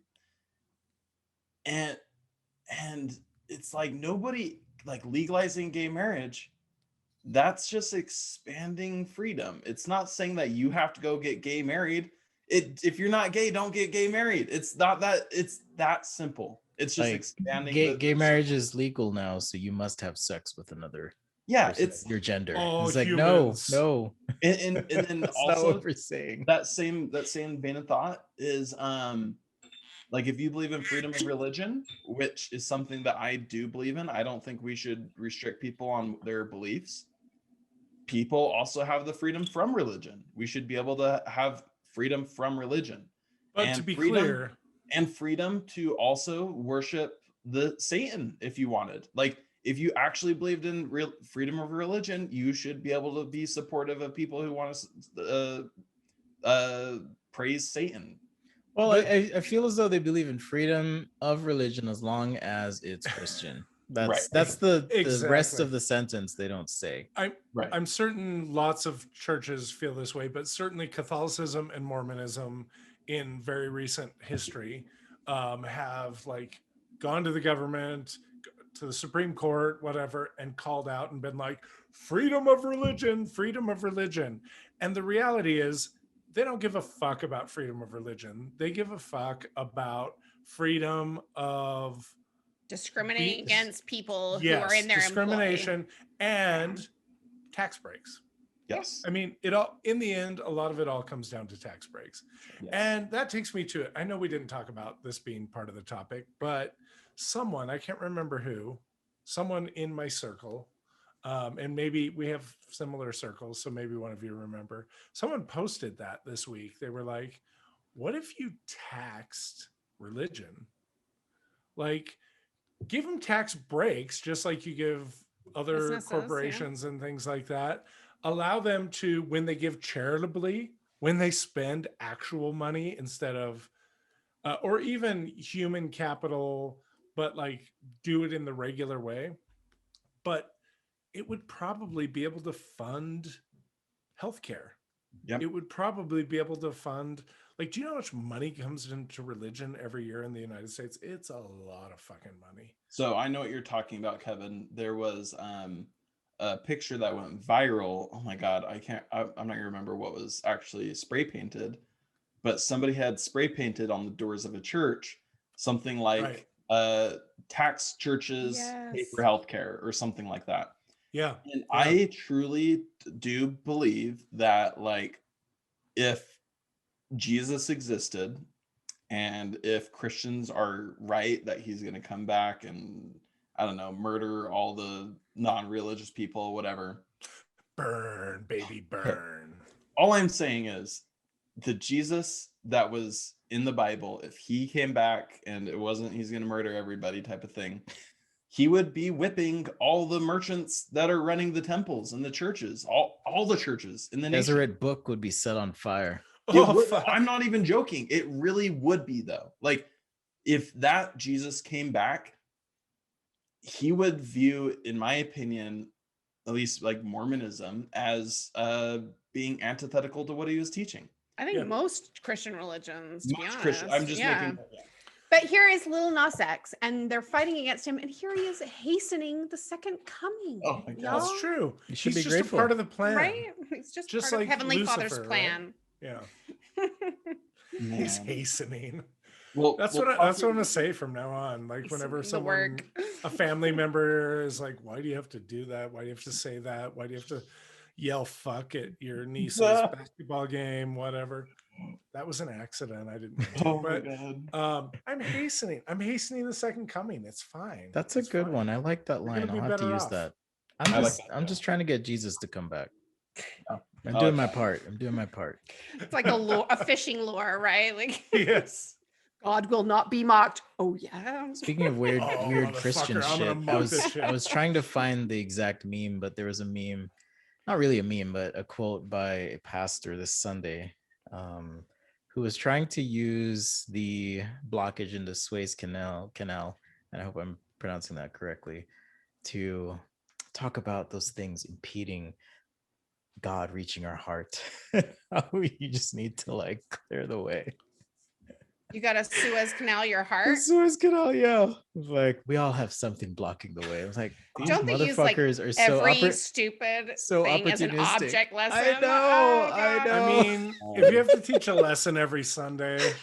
and it's like nobody, like legalizing gay marriage, that's just expanding freedom. It's not saying that you have to go get gay married. If you're not gay, don't get gay married. It's not that, it's that simple. It's just like expanding. Gay marriage is legal now, so you must have sex with another. Yeah, person, it's your gender. Oh, it's like humans. no. And then that's also not what we're saying. that same vein of thought is Like if you believe in freedom of religion, which is something that I do believe in, I don't think we should restrict people on their beliefs. People also have the freedom from religion. We should be able to have freedom from religion. But and to be freedom, clear, and freedom to also worship the Satan if you wanted. Like if you actually believed in real freedom of religion, you should be able to be supportive of people who want to praise Satan. Well, I feel as though they believe in freedom of religion as long as it's Christian. That's the rest of the sentence they don't say. I'm certain lots of churches feel this way, but certainly Catholicism and Mormonism in very recent history have like gone to the government, to the Supreme Court, whatever, and called out and been like, freedom of religion, freedom of religion. And the reality is they don't give a fuck about freedom of religion. They give a fuck about freedom of discriminating against people who are in their discrimination and tax breaks. Yes. I mean, it all in the end, a lot of it all comes down to tax breaks. Yes. And that takes me to it. I know we didn't talk about this being part of the topic, but someone, I can't remember who, someone in my circle, and maybe we have similar circles, so maybe one of you remember, someone posted that this week. They were like, what if you taxed religion? Like, give them tax breaks, just like you give other businesses, corporations and things like that. Allow them to, when they give charitably, when they spend actual money instead of, or even human capital, but like do it in the regular way. But it would probably be able to fund healthcare. Yep. It would probably be able to fund, like, do you know how much money comes into religion every year in the United States? It's a lot of fucking money. So I know what you're talking about, Kevin. There was a picture that went viral. Oh my God, I'm not gonna remember what was actually spray painted, but somebody had spray painted on the doors of a church something like tax churches pay for healthcare or something like that. Yeah. And I truly do believe that, like, if Jesus existed and if Christians are right that he's going to come back and, I don't know, murder all the non-religious people, whatever. Burn, baby, burn. All I'm saying is the Jesus that was in the Bible, if he came back and it wasn't he's going to murder everybody type of thing, he would be whipping all the merchants that are running the temples and the churches, all the churches in the nation. Deseret book would be set on fire. I'm not even joking. It really would be, though. Like, if that Jesus came back, he would view, in my opinion, at least like Mormonism, as being antithetical to what he was teaching. I think most Christian religions, to be honest. I'm just making. But here is Lil Nas X, and they're fighting against him, and here he is hastening the second coming. Oh my God, that's true. You should He's be just grateful. A part of the plan, right? He's just part like of Heavenly Lucifer, Father's plan. Right? Yeah, he's hastening. Well, that's what I'm gonna say from now on. Like whenever someone, a family member is like, "Why do you have to do that? Why do you have to say that? Why do you have to yell fuck at your niece's basketball game? Whatever." That was an accident. I didn't mean to, but I'm hastening the second coming. It's fine. That's a good one. I like that line. I'll have to use that. I'm just trying to get Jesus to come back. I'm doing my part. It's like a fishing lure, right? Like, yes. God will not be mocked. Oh yeah. Speaking of weird Christian shit, I was trying to find the exact meme, but there was a meme, not really a meme, but a quote by a pastor this Sunday, who was trying to use the blockage in the Suez Canal, and I hope I'm pronouncing that correctly, to talk about those things impeding God reaching our heart. You just need to like clear the way. You got to Suez Canal your heart? Suez Canal, yeah. Like, we all have something blocking the way. I was like, these motherfuckers are so every stupid thing as an object lesson. I know. I mean, if you have to teach a lesson every Sunday,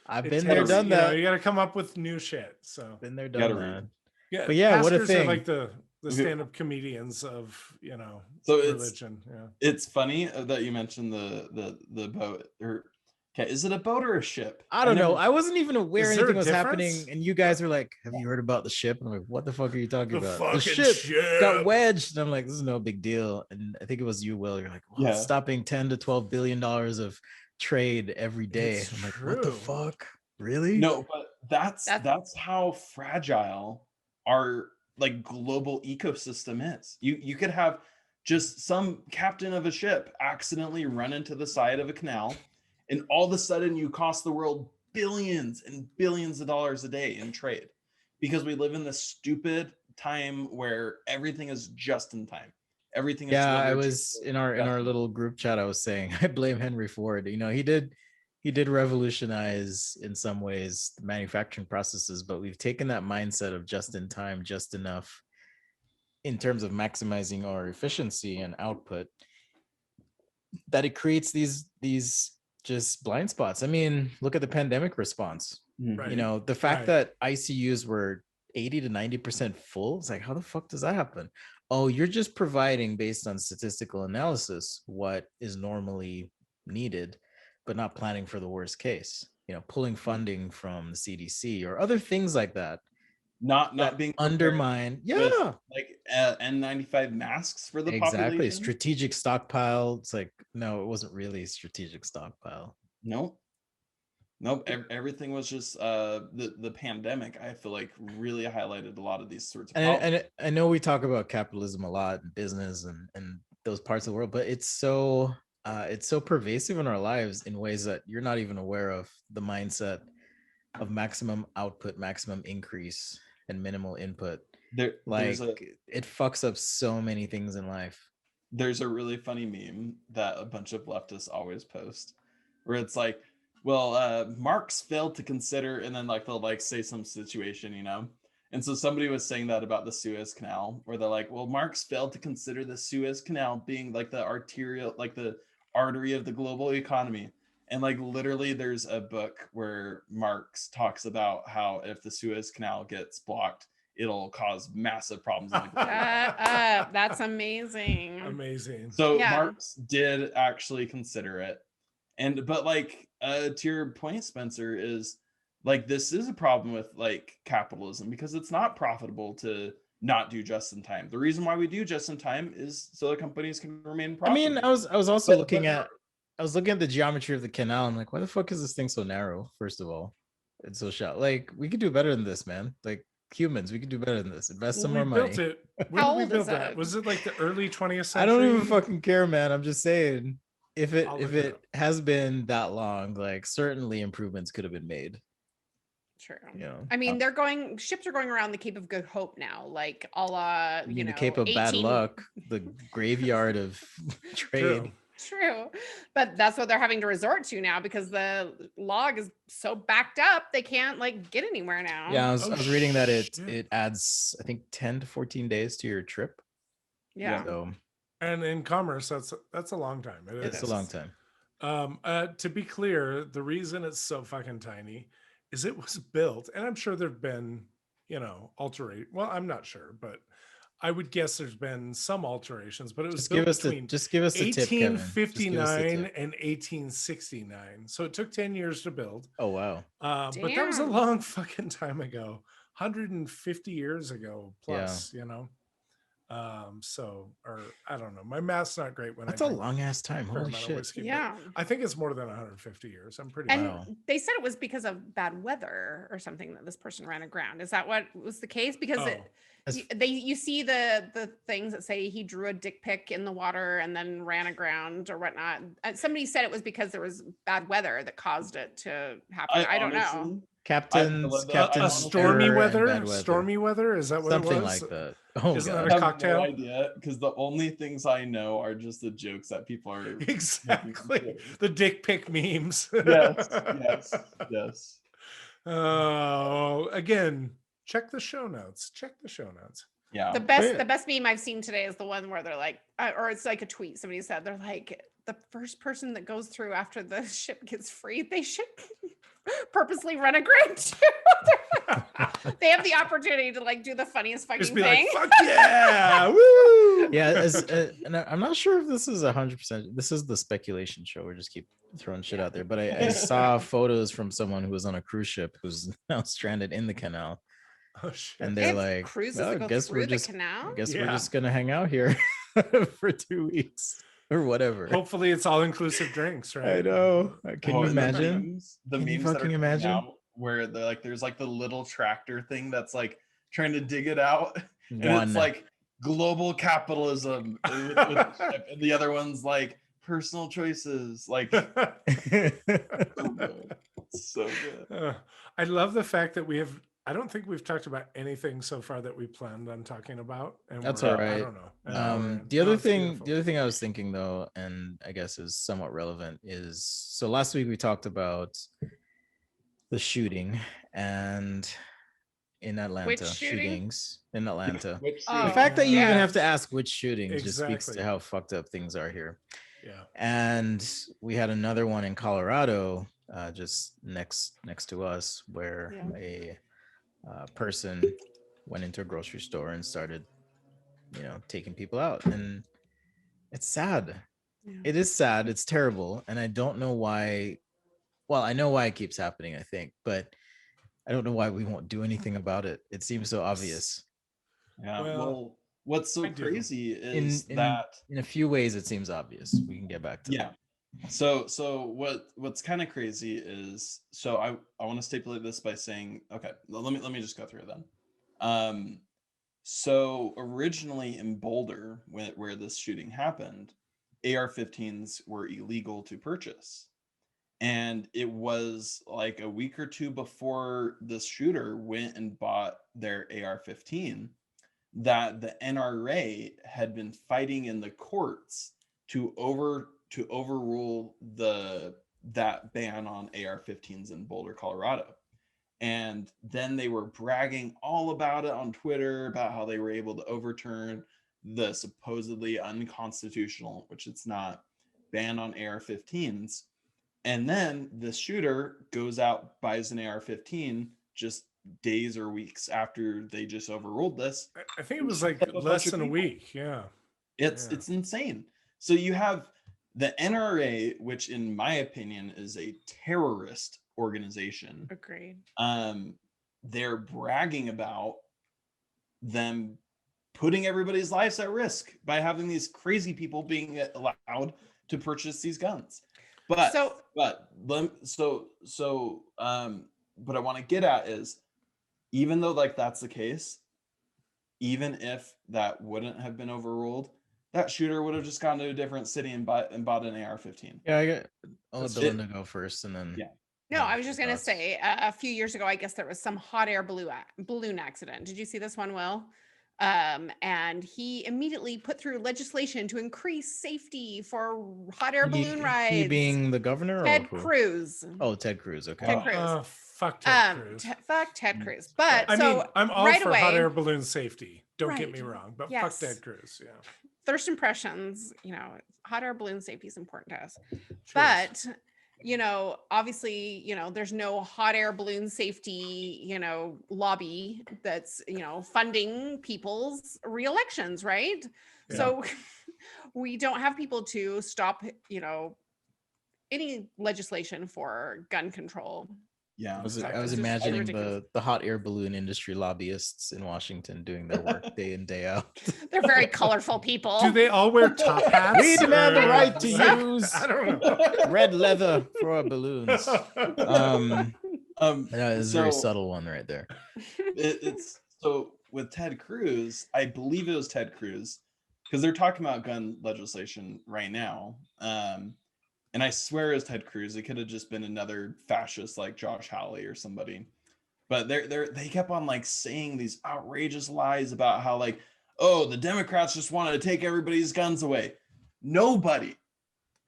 I've been there, done that. You got to come up with new shit. So been there, done that. Yeah, but yeah, what a thing! Are like the stand-up comedians of so religion. It's funny that you mentioned the boat, or Okay, is it a boat or a ship? I don't know. I wasn't even aware Is there anything a was happening, difference? and you guys are like, "Have you heard about the ship?" And I'm like, "What the fuck are you talking The about? fucking The ship got ship. wedged." And I'm like, "This is no big deal." And I think it was you, Will. You're like, "Well, it's Yeah. stopping 10 to 12 billion dollars of trade every day." It's I'm like, "What the true. fuck? Really?" No, but that's how fragile our like global ecosystem is. You could have just some captain of a ship accidentally run into the side of a canal, and all of a sudden you cost the world billions and billions of dollars a day in trade, because we live in this stupid time where everything is just in time. Everything is Yeah, I delivered was in our little group chat. I was saying I blame Henry Ford. You know, he did revolutionize in some ways the manufacturing processes, but we've taken that mindset of just in time, just enough in terms of maximizing our efficiency and output, that it creates these just blind spots. I mean, look at the pandemic response. Mhm. You know, the fact that ICUs were 80 to 90% full, it's like, how the fuck does that happen? Oh, you're just providing based on statistical analysis what is normally needed, but not planning for the worst case. You know, pulling funding from the CDC or other things like that. Not That being undermine, with yeah, like N95 masks for the exactly. population. Strategic stockpile. It's like, no, it wasn't really a strategic stockpile. Nope. Everything was just the pandemic. I feel like really highlighted a lot of these sorts of problems. And I know we talk about capitalism a lot, and business and those parts of the world, but it's so pervasive in our lives in ways that you're not even aware of. The mindset of maximum output, maximum increase, and minimal input. There's It fucks up so many things in life. There's a really funny meme that a bunch of leftists always post, where it's like, well, Marx failed to consider, and then like they'll like say some situation, you know. And so somebody was saying that about the Suez Canal, where they're like, well, Marx failed to consider the Suez Canal being like the artery of the global economy. And like literally there's a book where Marx talks about how if the Suez Canal gets blocked, it'll cause massive problems in the global economy. That's amazing. Amazing. So Yeah. Marx did actually consider it. But like to your point, Spencer, is like this is a problem with like capitalism, because it's not profitable to not do just in time. The reason why we do just in time is so the companies can remain profitable. I mean, I was also looking at the geometry of the canal. I'm like, why the fuck is this thing so narrow? First of all, it's so shallow. Like, we could do better than this, man. Like humans, we could do better than this. Invest some more money. Built it. When did we build that? Was it like the early 20th century? I don't even fucking care, man. I'm just saying, if it has been that long, like certainly improvements could have been made. True. You know, I mean, ships are going around the Cape of Good Hope now, like a la, you know, the Cape of Bad Luck, the graveyard of trade. True. But that's what they're having to resort to now, because the log is so backed up, they can't like get anywhere now. Yeah, I was reading that it adds, I think, 10 to 14 days to your trip. Yeah. So, and in commerce, that's a long time. It's a long time. To be clear, the reason it's so fucking tiny is it was built, and I'm sure there've been, you know, well, I'm not sure, but I would guess there's been some alterations, but it was built between 1859 and 1869. So it took 10 years to build. Oh, wow. But that was a long fucking time ago, 150 years ago plus, you know. So, or I don't know, my math's not great when that's a long ass time. Holy shit. Whiskey, yeah, I think it's more than 150 years. I'm pretty sure. They said it was because of bad weather or something that this person ran aground. Is that what was the case? Because you see the things that say he drew a dick pic in the water and then ran aground or whatnot. Somebody said it was because there was bad weather that caused it to happen. I don't know. Captain's stormy weather. Stormy weather, is that what something it was? like that? Oh, isn't God. that a cocktail? I have no idea, because the only things I know are just the jokes that people are exactly the dick pic memes. yes. Oh, again, check the show notes. Yeah. The best meme I've seen today is the one where they're like, or it's like a tweet. Somebody said they're like, the first person that goes through after the ship gets freed, they should purposely run a grid too. They have the opportunity to like do the funniest fucking Just be thing. like, fuck yeah, woo! Yeah, and I'm not sure if this is 100%. This is the speculation show. We just keep throwing shit out there. But I saw photos from someone who was on a cruise ship who's now stranded in the canal. Oh shit! And They they're have like, cruises well, that I go guess through we're the just, canal. I guess we're Yeah. just gonna hang out here for 2 weeks or whatever. Hopefully, it's all inclusive drinks, right? I know. Can you and imagine? the Can you memes that are fucking coming imagine? out where they're like, there's like the little tractor thing that's like trying to dig it out, and it's like global capitalism with the ship, and the other one's like personal choices. Like, so good. I love the fact that I don't think we've talked about anything so far that we planned on talking about. And That's all right. I don't know. The other thing I was thinking though, and I guess is somewhat relevant, is so last week we talked about the shooting and in Atlanta, shootings in Atlanta. The fact that you even have to ask which shootings just speaks to how fucked up things are here. Yeah. And we had another one in Colorado, just next to us, where a person went into a grocery store and started, taking people out. And it's sad. Yeah. It is sad. It's terrible. And I don't know why. Well, I know why it keeps happening, I think, but I don't know why we won't do anything about it. It seems so obvious. Yeah. Well, what's so crazy is that in a few ways it seems obvious. We can get back to that. So what's kind of crazy is, so I want to stipulate this by saying, okay, let me just go through it then. So originally in Boulder, where this shooting happened, AR-15s were illegal to purchase. And it was like a week or two before this shooter went and bought their AR-15 that the NRA had been fighting in the courts to overrule that ban on AR-15s in Boulder, Colorado. And then they were bragging all about it on Twitter about how they were able to overturn the supposedly unconstitutional, which it's not, ban on AR-15s. And then the shooter goes out, buys an AR-15 just days or weeks after they just overruled this. I think it was like less than a week. Yeah. It's insane. So you have the NRA, which in my opinion is a terrorist organization. Agreed. They're bragging about them putting everybody's lives at risk by having these crazy people being allowed to purchase these guns. But what I want to get at is, even though like that's the case, even if that wouldn't have been overruled, that shooter would have just gone to a different city and bought an AR-15. Yeah, I'll let Belinda go first, and then No, I was just gonna say a few years ago, I guess there was some hot air balloon accident. Did you see this one, Will? And he immediately put through legislation to increase safety for hot air balloon rides. He being the governor? Ted Cruz. Oh, Ted Cruz. Okay. Ted Cruz. Fuck Ted Cruz. Fuck Ted Cruz. But I mean, I'm all for away, hot air balloon safety. Don't get me wrong, but fuck Ted Cruz. Yeah. First impressions, hot air balloon safety is important to us. Cheers. But obviously, there's no hot air balloon safety, lobby that's, funding people's re-elections, right? Yeah. So we don't have people to stop, any legislation for gun control. Yeah, I was imagining the hot air balloon industry lobbyists in Washington doing their work day in, day out. They're very colorful people. Do they all wear top hats? We demand the right to use I don't know. red leather for our balloons. That is a very subtle one right there. It's so with Ted Cruz, I believe it was Ted Cruz, because they're talking about gun legislation right now. And I swear it was Ted Cruz. It could have just been another fascist like Josh Hawley or somebody. But they kept on like saying these outrageous lies about how like, oh, the Democrats just wanted to take everybody's guns away. Nobody.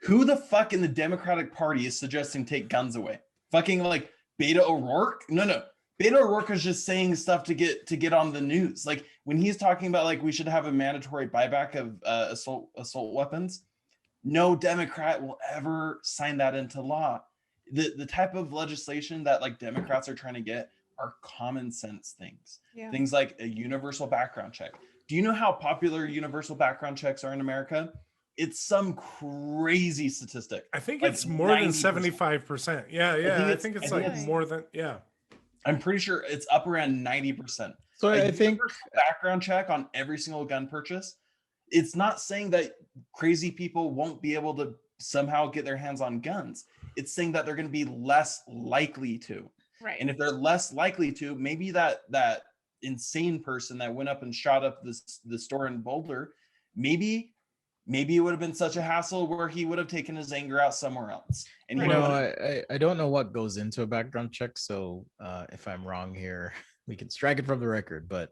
Who the fuck in the Democratic Party is suggesting take guns away? Fucking like Beto O'Rourke? No. Beto O'Rourke is just saying stuff to get on the news. Like when he's talking about like we should have a mandatory buyback of assault weapons. No Democrat will ever sign that into law. the type of legislation that like Democrats are trying to get are common sense things. Yeah. Things like a universal background check. Do you know how popular universal background checks are in America? It's some crazy statistic. I think like it's more than 90%. 75%. Yeah, I think it's like more than, yeah. I'm pretty sure it's up around 90%. So I think universal background check on every single gun purchase. It's not saying that crazy people won't be able to somehow get their hands on guns. It's saying that they're going to be less likely to. Right. And if they're less likely to, maybe that insane person that went up and shot up the store in Boulder, maybe it would have been such a hassle where he would have taken his anger out somewhere else. And I don't know what goes into a background check, so if I'm wrong here, we can strike it from the record. But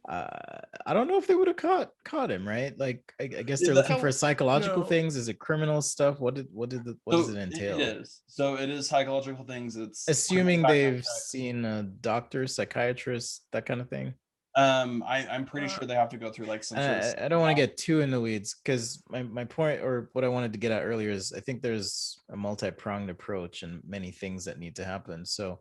I don't know if they would have caught him, right? Like I guess they're looking for psychological things. Is it criminal stuff? What does it entail? It is. So it is psychological things. It's assuming they've seen a doctor, psychiatrist, that kind of thing. I'm pretty sure they have to go through like some sort of. I don't want to get too in the weeds because my point, or what I wanted to get at earlier, is I think there's a multi-pronged approach and many things that need to happen. So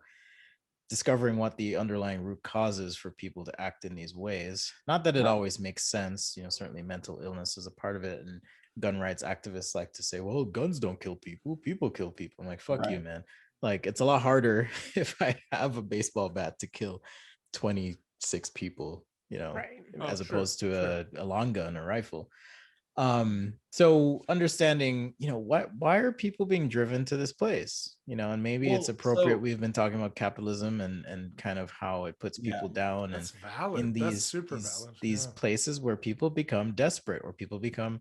discovering what the underlying root causes for people to act in these ways. Not that it always makes sense, certainly mental illness is a part of it. And gun rights activists like to say, well, guns don't kill people, people kill people. I'm like, fuck you, man. Like, it's a lot harder if I have a baseball bat to kill 26 people, as opposed to a long gun or rifle. So understanding, why are people being driven to this place, and maybe it's appropriate. We've been talking about capitalism and kind of how it puts people down, and valid. In these places where people become desperate, or people become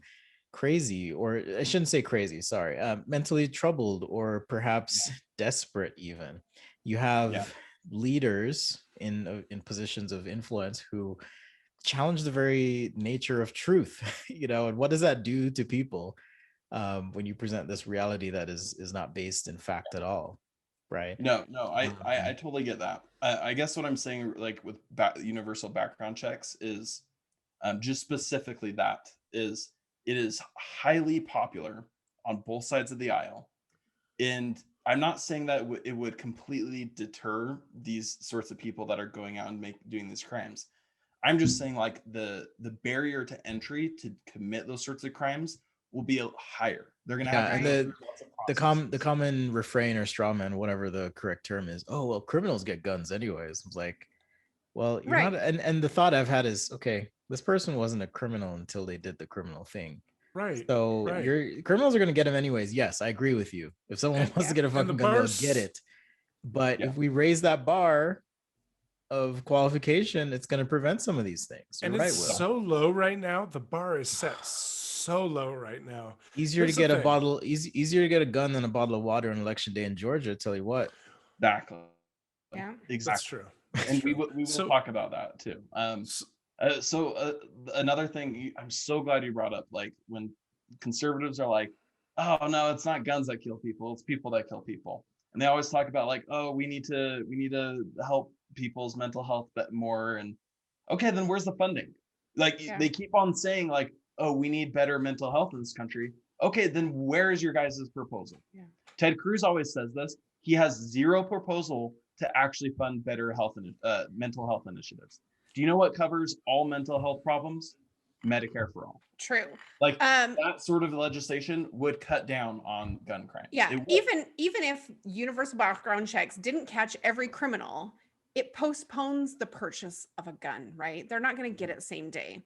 crazy, or I shouldn't say crazy, sorry, mentally troubled, or perhaps desperate. Even you have leaders in positions of influence who challenge the very nature of truth, and what does that do to people when you present this reality that is not based in fact at all, right? No, I totally get that. I guess what I'm saying, like with universal background checks, is just specifically that is it is highly popular on both sides of the aisle, and I'm not saying that it would completely deter these sorts of people that are going out and doing these crimes. I'm just saying, like, the barrier to entry to commit those sorts of crimes will be higher. They're gonna have and the common refrain or straw man, whatever the correct term is. Oh well, criminals get guns anyways. It's like, well, you're not. And the thought I've had is, okay, this person wasn't a criminal until they did the criminal thing. Right. So your criminals are gonna get them anyways. Yes, I agree with you. If someone wants to get a fucking gun, they'll get it. But if we raise that bar of qualification, it's going to prevent some of these things. And it's so low right now. The bar is set so low right now. Easier to get easier to get a gun than a bottle of water on election day in Georgia. Tell you what. Exactly. Yeah, exactly. That's true. And we will talk about that too. Another thing, I'm so glad you brought up, like, when conservatives are like, oh no, it's not guns that kill people, it's people that kill people. And they always talk about, like, oh, we need to help people's mental health more. And okay, then where's the funding? Like, they keep on saying, like, oh, we need better mental health in this country. Okay, then where is your guys' proposal? Ted Cruz always says this. He has zero proposal to actually fund better mental health initiatives. Do you know what covers all mental health problems? Medicare for all. True. Like, that sort of legislation would cut down on gun crime. Yeah, even if universal background checks didn't catch every criminal, it postpones the purchase of a gun, right? They're not going to get it same day.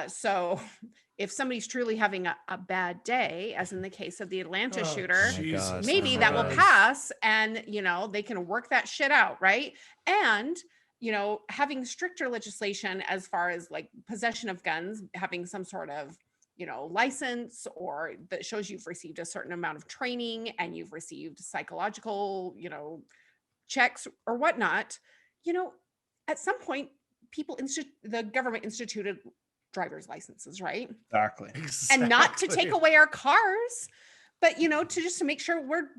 So if somebody's truly having a bad day, as in the case of the Atlanta shooter, maybe that will pass, and they can work that shit out, right? And having stricter legislation as far as like possession of guns, having some sort of license, or that shows you've received a certain amount of training and you've received psychological checks or whatnot. At some point, the government instituted driver's licenses, right? Exactly. And not to take away our cars, but to make sure we're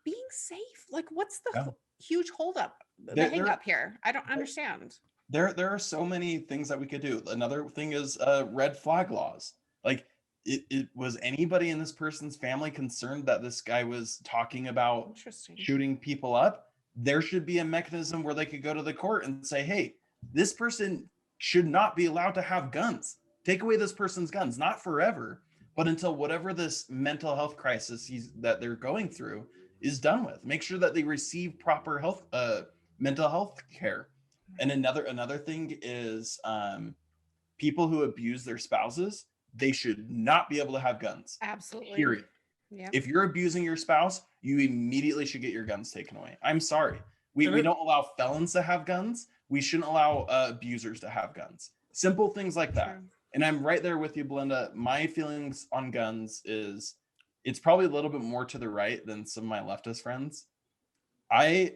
being safe. Like, what's the huge holdup, the hang up here? I don't understand. There are so many things that we could do. Another thing is red flag laws. Like, was anybody in this person's family concerned that this guy was talking about shooting people up? There should be a mechanism where they could go to the court and say, hey, this person should not be allowed to have guns. Take away this person's guns, not forever, but until whatever this mental health crisis that they're going through is done with. Make sure that they receive proper health, mental health care. And another thing is people who abuse their spouses, they should not be able to have guns. Absolutely. Period. Yeah. If you're abusing your spouse, you immediately should get your guns taken away. I'm sorry. We don't allow felons to have guns. We shouldn't allow abusers to have guns. Simple things like that. True. And I'm right there with you, Belinda. My feelings on guns is it's probably a little bit more to the right than some of my leftist friends. I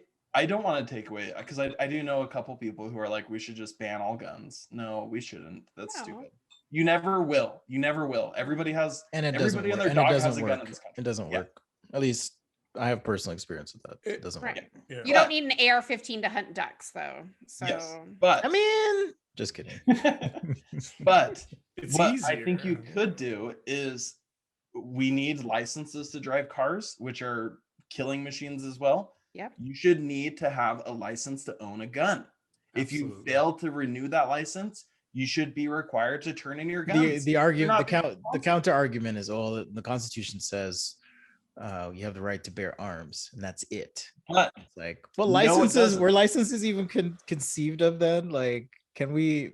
don't want to take away, because I do know a couple people who are like, we should just ban all guns. No, we shouldn't. That's stupid. You never will. You never will. Everybody has, and it everybody doesn't and their work. dog And it has doesn't a work. gun in this country. It doesn't work. At least I have personal experience with that. It doesn't work. Yeah. You don't need an AR-15 to hunt ducks, though. So yes, but I mean, just kidding. But it's what easier. I think you could do is we need licenses to drive cars, which are killing machines as well. Yep. You should need to have a license to own a gun. Absolutely. If you fail to renew that license, you should be required to turn in your guns. The argument, the counter argument is the Constitution says you have the right to bear arms, and that's it. But it's like, well, licenses were licenses even conceived of then? Like, can we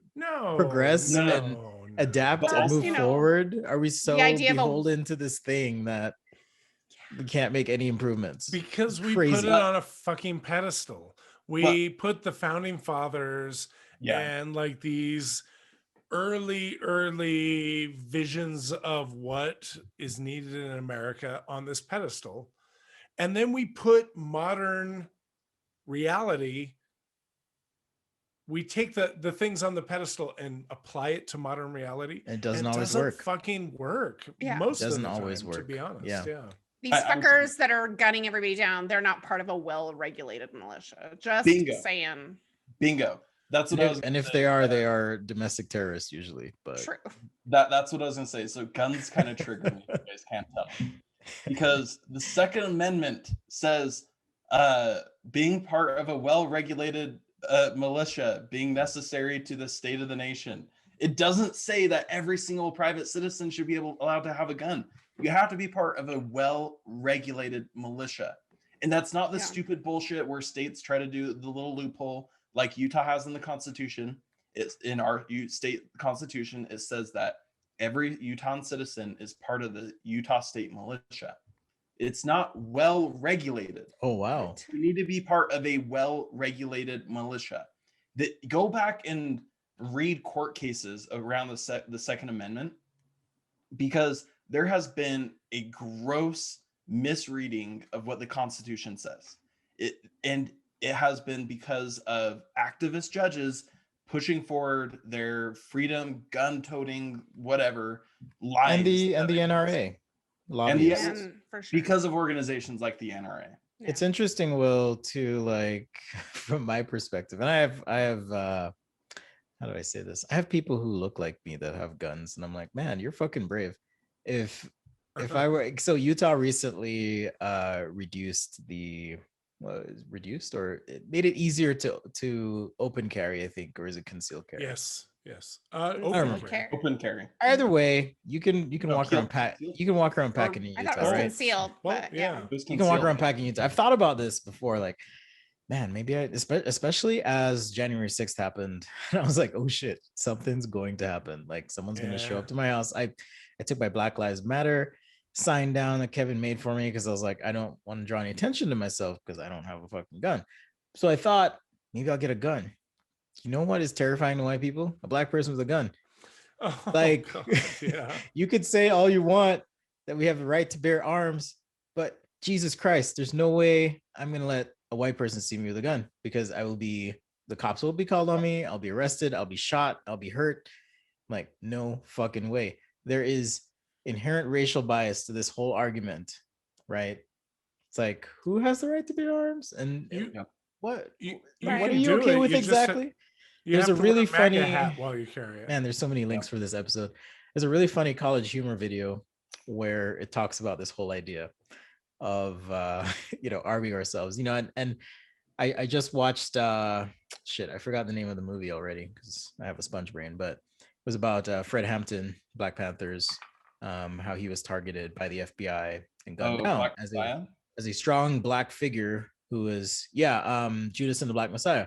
progress and adapt and move forward? Are we so beholden to this thing that we can't make any improvements? Because we put it on a fucking pedestal. We put the founding fathers and like these early visions of what is needed in America on this pedestal. And then we put modern reality. We take the things on the pedestal and apply it to modern reality. It doesn't always work. Fucking work. Yeah. Most doesn't of the time, always work. to be honest. Yeah. These fuckers that are gunning everybody down, they're not part of a well-regulated militia. Just saying. Bingo. That's what I was. And if they are domestic terrorists usually. But true. That's what I was gonna say. So guns kind of trigger me. You guys can't tell, because the Second Amendment says being part of a well-regulated militia being necessary to the state of the nation. It doesn't say that every single private citizen should be allowed to have a gun. You have to be part of a well-regulated militia. And that's not the stupid bullshit where states try to do the little loophole like Utah has in the Constitution. It's in our state Constitution. It says that every Utah citizen is part of the Utah State Militia. It's not well-regulated. Oh, wow. You need to be part of a well-regulated militia. Go back and read court cases around the Second Amendment, because there has been a gross misreading of what the Constitution says. It has been because of activist judges pushing forward their freedom, gun-toting, whatever lies. And the NRA. Because of organizations like the NRA. Yeah. It's interesting, Will, to like, from my perspective, and I have how do I say this? I have people who look like me that have guns, and I'm like, man, you're fucking brave. If I were, so Utah recently reduced or it made it easier to open carry, I think, or is it concealed carry? Yes. Open carry. Either way, you can walk around packing in Utah. I thought it was concealed, but you can walk around packing in Utah. I've thought about this before, like, man, maybe especially as January 6th happened, and I was like, oh shit, something's going to happen. Like, someone's going to show up to my house. I took my Black Lives Matter sign down that Kevin made for me, because I was like, I don't want to draw any attention to myself because I don't have a fucking gun. So I thought, maybe I'll get a gun. You know what is terrifying to white people? A black person with a gun. Like, you could say all you want that we have the right to bear arms, but Jesus Christ, there's no way I'm going to let a white person see me with a gun, because the cops will be called on me. I'll be arrested. I'll be shot. I'll be hurt. I'm like, no fucking way. There is inherent racial bias to this whole argument, right? It's like, who has the right to bear arms? And what are you okay with exactly? There's a really funny hat while you carry it. Man, there's so many links for this episode. there's a really funny College Humor video where it talks about this whole idea of arming ourselves, and I just watched shit, I forgot the name of the movie already because I have a sponge brain, but it was about Fred Hampton, Black Panthers, how he was targeted by the FBI and gunned down as a strong Black figure who was Judas and the Black Messiah,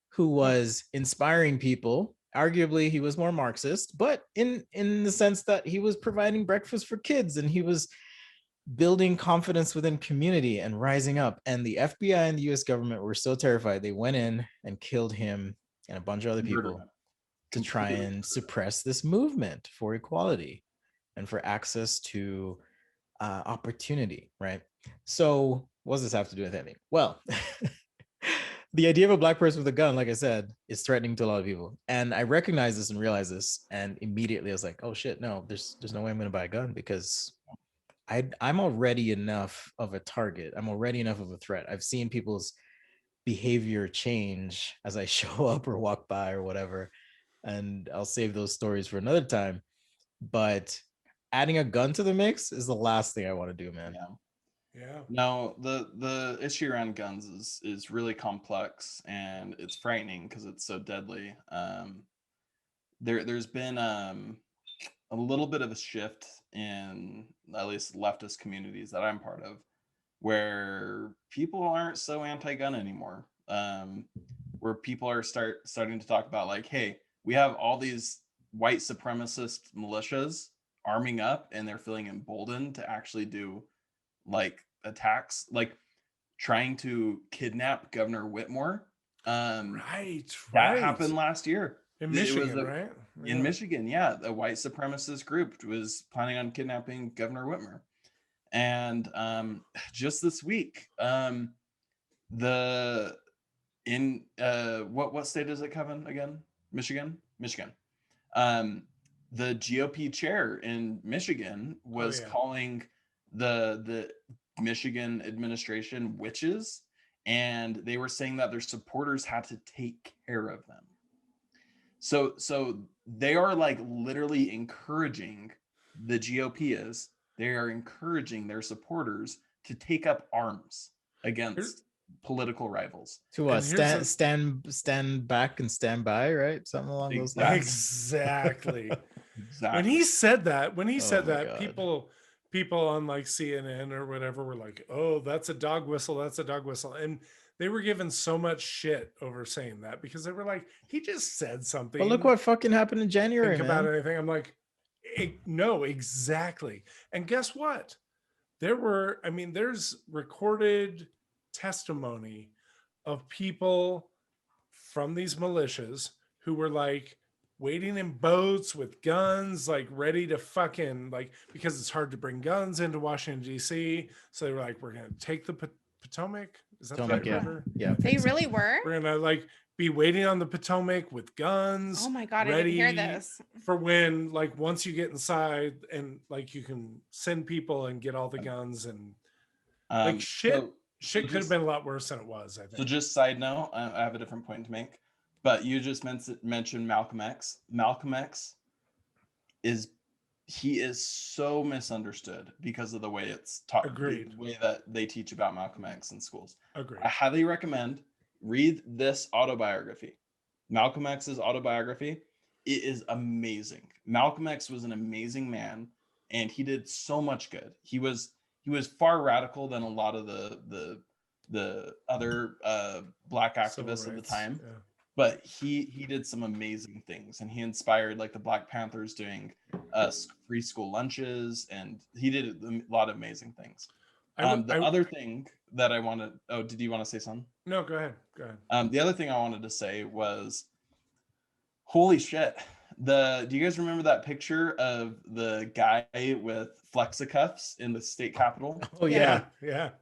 who was inspiring people. Arguably, he was more Marxist, but in the sense that he was providing breakfast for kids and he was building confidence within community and rising up. And the FBI and the US government were so terrified, they went in and killed him and a bunch of other people to try and suppress this movement for equality and for access to opportunity, right? So what does this have to do with anything? Well, the idea of a Black person with a gun, like I said, is threatening to a lot of people. And I recognize this and realize this. And immediately I was like, oh shit, no, there's no way I'm going to buy a gun because I'm already enough of a target. I'm already enough of a threat. I've seen people's behavior change as I show up or walk by or whatever. And I'll save those stories for another time. But adding a gun to the mix is the last thing I want to do, man. Yeah. No, the issue around guns is really complex and it's frightening because it's so deadly. There's been a little bit of a shift in at least leftist communities that I'm part of, where people aren't so anti-gun anymore. Where people are starting to talk about like, hey, we have all these white supremacist militias arming up and they're feeling emboldened to actually do like attacks, like trying to kidnap Governor Whitmore. That happened last year in Michigan, right? Yeah. In Michigan, yeah, the white supremacist group was planning on kidnapping Governor Whitmer. And just this week, what state is it, Kevin? Again, Michigan. The GOP chair in Michigan was calling the Michigan administration witches, and they were saying that their supporters had to take care of them. So they are like literally encouraging, the GOP is, they are encouraging their supporters to take up arms against political rivals. To stand back and stand by, right? Something along those lines. Exactly. When he said that, people on like CNN or whatever were like, oh, that's a dog whistle. And they were given so much shit over saying that because they were like, he just said something. But look what fucking happened in January. Think about anything. I'm like, no, exactly. And guess what? There's recorded testimony of people from these militias who were like waiting in boats with guns, like ready to fucking, like, because it's hard to bring guns into Washington, D.C. So they were like, we're going to take the Potomac. Is that the right river? Yeah. They really were? We're going to like be waiting on the Potomac with guns. Oh my God, I didn't hear this. For when, like, once you get inside and like you can send people and get all the guns and like shit could have been a lot worse than it was, I think. So just side note, I have a different point to make. But you just mentioned Malcolm X. Malcolm X is so misunderstood because of the way it's taught. Agreed. The way that they teach about Malcolm X in schools. Agreed. I highly recommend read this autobiography. Malcolm X's autobiography. It is amazing. Malcolm X was an amazing man, and he did so much good. He was far radical than a lot of the other black activists at the time. Yeah. But he did some amazing things, and he inspired like the Black Panthers doing free school lunches, and he did a lot of amazing things. Other thing that I wanted, did you want to say something? No, go ahead. The other thing I wanted to say was, holy shit. Do you guys remember that picture of the guy with flexicuffs in the state capitol? Oh yeah.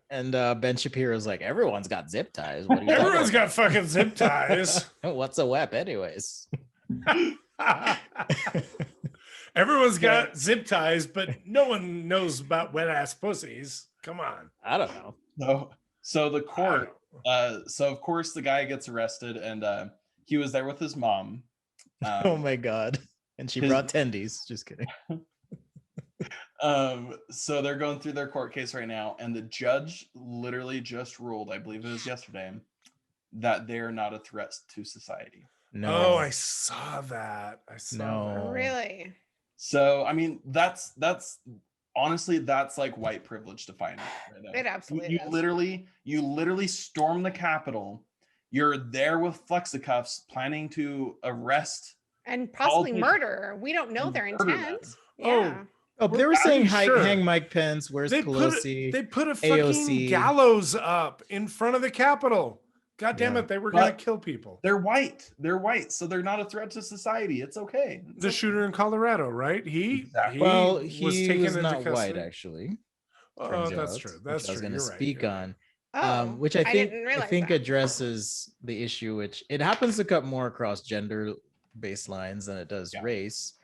And Ben Shapiro's like, everyone's got zip ties. Everyone's got fucking zip ties. What's a WEP anyways? Everyone's got zip ties, but no one knows about wet ass pussies. Come on. I don't know. So the court, so of course the guy gets arrested, and he was there with his mom. Oh my God. And she brought tendies. Just kidding. So they're going through their court case right now, and the judge literally just ruled, I believe it was yesterday, that they're not a threat to society. No. Oh, I saw that. Really? So I mean, that's honestly, that's like white privilege defining right there. It absolutely you literally storm the Capitol. You're there with flexicuffs, planning to arrest and possibly murder. We don't know their intent. Yeah. Oh, they were saying hang Mike Pence. Where's Pelosi? They put a fucking AOC. Gallows up in front of the Capitol. God damn it, they were going to kill people. They're white, so they're not a threat to society. It's okay. The shooter in Colorado, right? He was taken not into white, actually. Oh, that's true. That's true. I was going to speak on. Which I think addresses the issue, which it happens to cut more across gender baselines than it does race.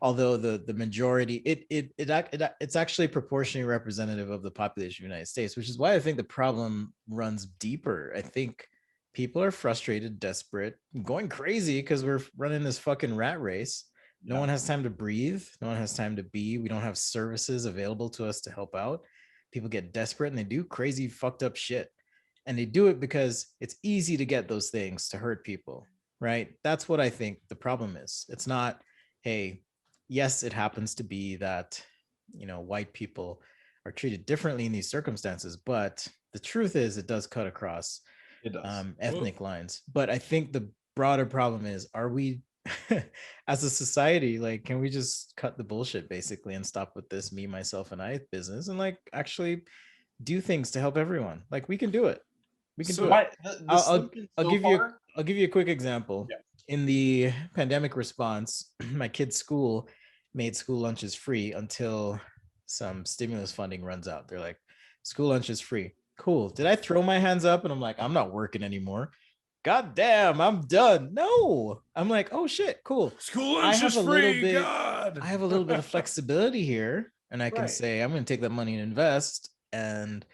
Although the majority, it's actually proportionally representative of the population of the United States, which is why I think the problem runs deeper. I think people are frustrated, desperate, going crazy because we're running this fucking rat race. No one has time to breathe. No one has time to be. We don't have services available to us to help out. People get desperate and they do crazy, fucked up shit. And they do it because it's easy to get those things to hurt people, right? That's what I think the problem is. It's not, hey, yes, it happens to be that, white people are treated differently in these circumstances, but the truth is it does cut across ethnic lines. But I think the broader problem is, are we as a society, like, can we just cut the bullshit basically and stop with this me, myself, and I business and like actually do things to help everyone? Like we can do it. We can do it. I'll give you a quick example. Yeah. In the pandemic response, my kid's school made school lunches free until some stimulus funding runs out. They're like, school lunch is free. Cool. Did I throw my hands up and I'm like, I'm not working anymore? God damn, I'm done. No, I'm like, oh shit, cool. School lunch is free. God, I have a little bit of flexibility here, and I can say I'm going to take that money and invest, and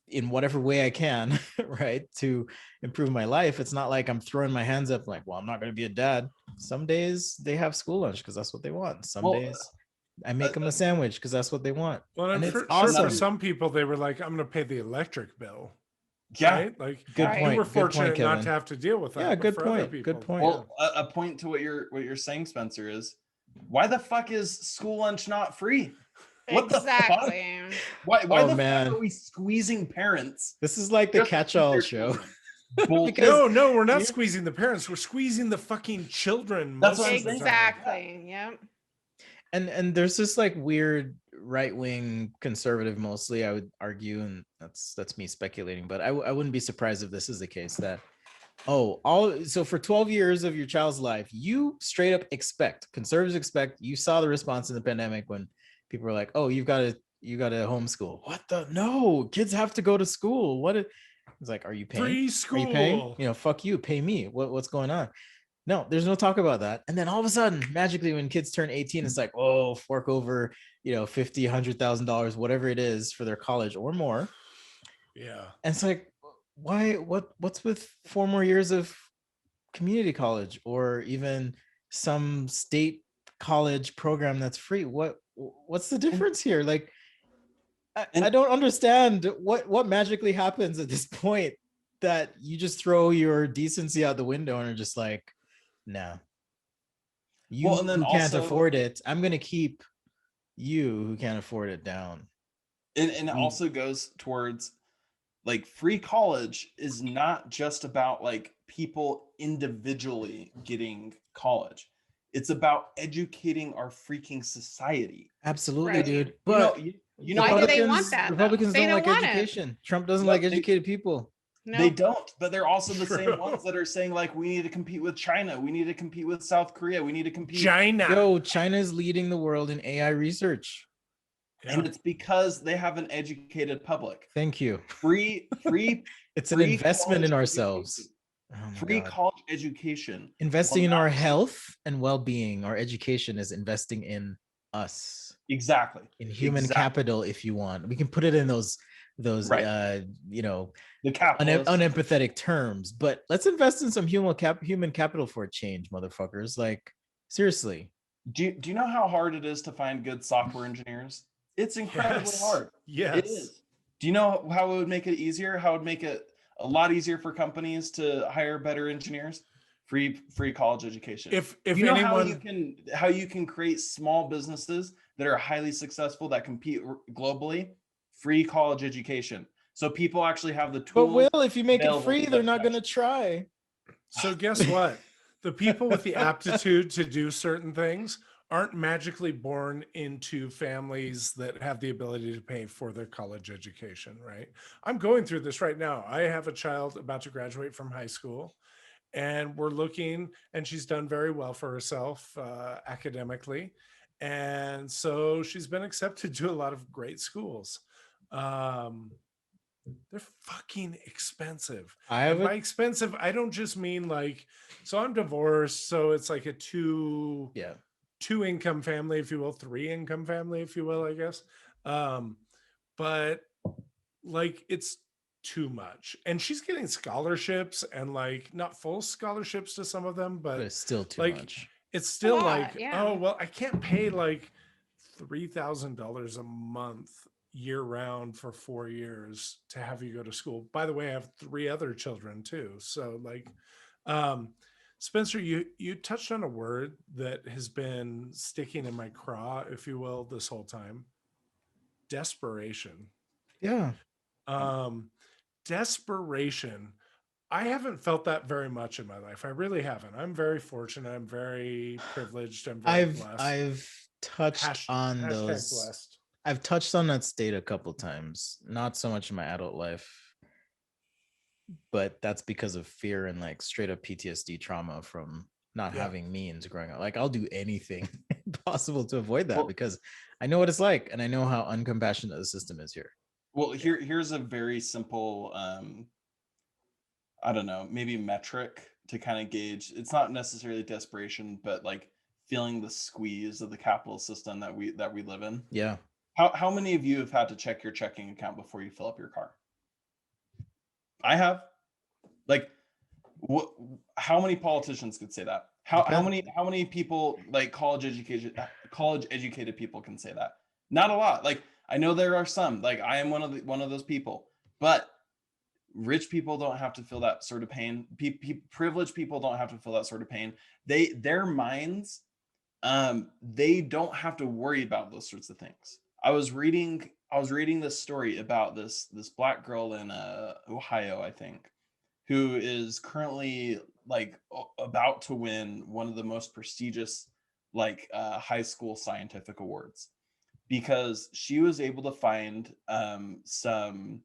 in whatever way I can, right, to improve my life. It's not like I'm throwing my hands up like, well, I'm not going to be a dad. Some days they have school lunch because that's what they want. Some days I make them a sandwich because that's what they want. Well, and sure for some people, they were like, I'm going to pay the electric bill. Yeah, right? Like good point. You were fortunate not to have to deal with that. Yeah, good point. Good point. Well, a point to what you're saying, Spencer, is why the fuck is school lunch not free? What exactly. The fuck? Why the fuck are we squeezing parents? This is like the catch-all show. No, we're not squeezing the parents. We're squeezing the fucking children. That's what I'm saying. Exactly. Yeah. And there's this like weird right-wing conservative, mostly I would argue, and that's me speculating, but I wouldn't be surprised if this is the case, that so for 12 years of your child's life, you straight up conservatives expect, you saw the response in the pandemic when people were like, oh, you got to homeschool. What the? No, kids have to go to school. It's like, are you paying? Free school. Are you paying? Fuck you, pay me. What's going on? No, there's no talk about that. And then all of a sudden, magically, when kids turn 18, it's like, oh, fork over, $50,000, $100,000, whatever it is for their college or more. Yeah. And it's like, why? What's with 4 more years of community college or even some state college program that's free? What's the difference here? Like, I don't understand what magically happens at this point that you just throw your decency out the window and are just like, no, you can't afford it. I'm going to keep you who can't afford it down. And it also goes towards like free college is not just about like people individually getting college. It's about educating our freaking society. Absolutely, right. Dude. But why do they want that? Republicans don't like education. Trump doesn't like educated people. No. They don't, but they're also the same ones that are saying like, we need to compete with China. We need to compete with South Korea. We need to compete. China is leading the world in AI research. Yeah. And it's because they have an educated public. Thank you. Free it's an investment in ourselves. Free college education. Investing in our health and well-being. Our education is investing in us. Exactly. In human capital, if you want. We can put it in those right. The unempathetic terms, but let's invest in some human capital for a change, motherfuckers. Like, Seriously. Do you know how hard it is to find good software engineers? It's incredibly hard. Yes. It is. Do you know how it would make it easier? How it would make it a lot easier for companies to hire better engineers? Free college education. If you know anyone, how you can create small businesses that are highly successful that compete globally? Free college education. So people actually have the tools. But Will, if you make it free, they're not going to try. So guess what? The people with the aptitude to do certain things aren't magically born into families that have the ability to pay for their college education, right? I'm going through this right now. I have a child about to graduate from high school, and we're looking, and she's done very well for herself academically. And so she's been accepted to a lot of great schools. They're fucking expensive. And by expensive, I don't just mean like, so I'm divorced, so it's like a two income family, if you will, 3 income family, if you will, I guess. But like it's too much. And she's getting scholarships, and like not full scholarships to some of them, but it's still too like, much. It's still like, oh, well, I can't pay like $3,000 a month year round for 4 years to have you go to school. By the way, I have 3 other children too. So like, Spencer, you touched on a word that has been sticking in my craw, if you will, this whole time. Desperation. Yeah. Desperation. I haven't felt that very much in my life. I really haven't. I'm very fortunate. I'm very privileged. I'm very blessed. I've touched on those. Blessed. I've touched on that state a couple times, not so much in my adult life, but that's because of fear and like straight up PTSD trauma from not having means growing up. Like I'll do anything possible to avoid that because I know what it's like, and I know how uncompassionate the system is here. Well, here's a very simple, I don't know, maybe metric to kind of gauge. It's not necessarily desperation, but like feeling the squeeze of the capitalist system that we live in. Yeah. How many of you have had to check your checking account before you fill up your car? I have. Like, what? How many politicians could say that? How many people, like college educated people, can say that? Not a lot. Like, I know there are some. Like, I am one of those people, but rich people don't have to feel that sort of pain. Privileged people don't have to feel that sort of pain. Their minds, they don't have to worry about those sorts of things. I was reading this story about this Black girl in Ohio, I think, who is currently like about to win one of the most prestigious like high school scientific awards, because she was able to find some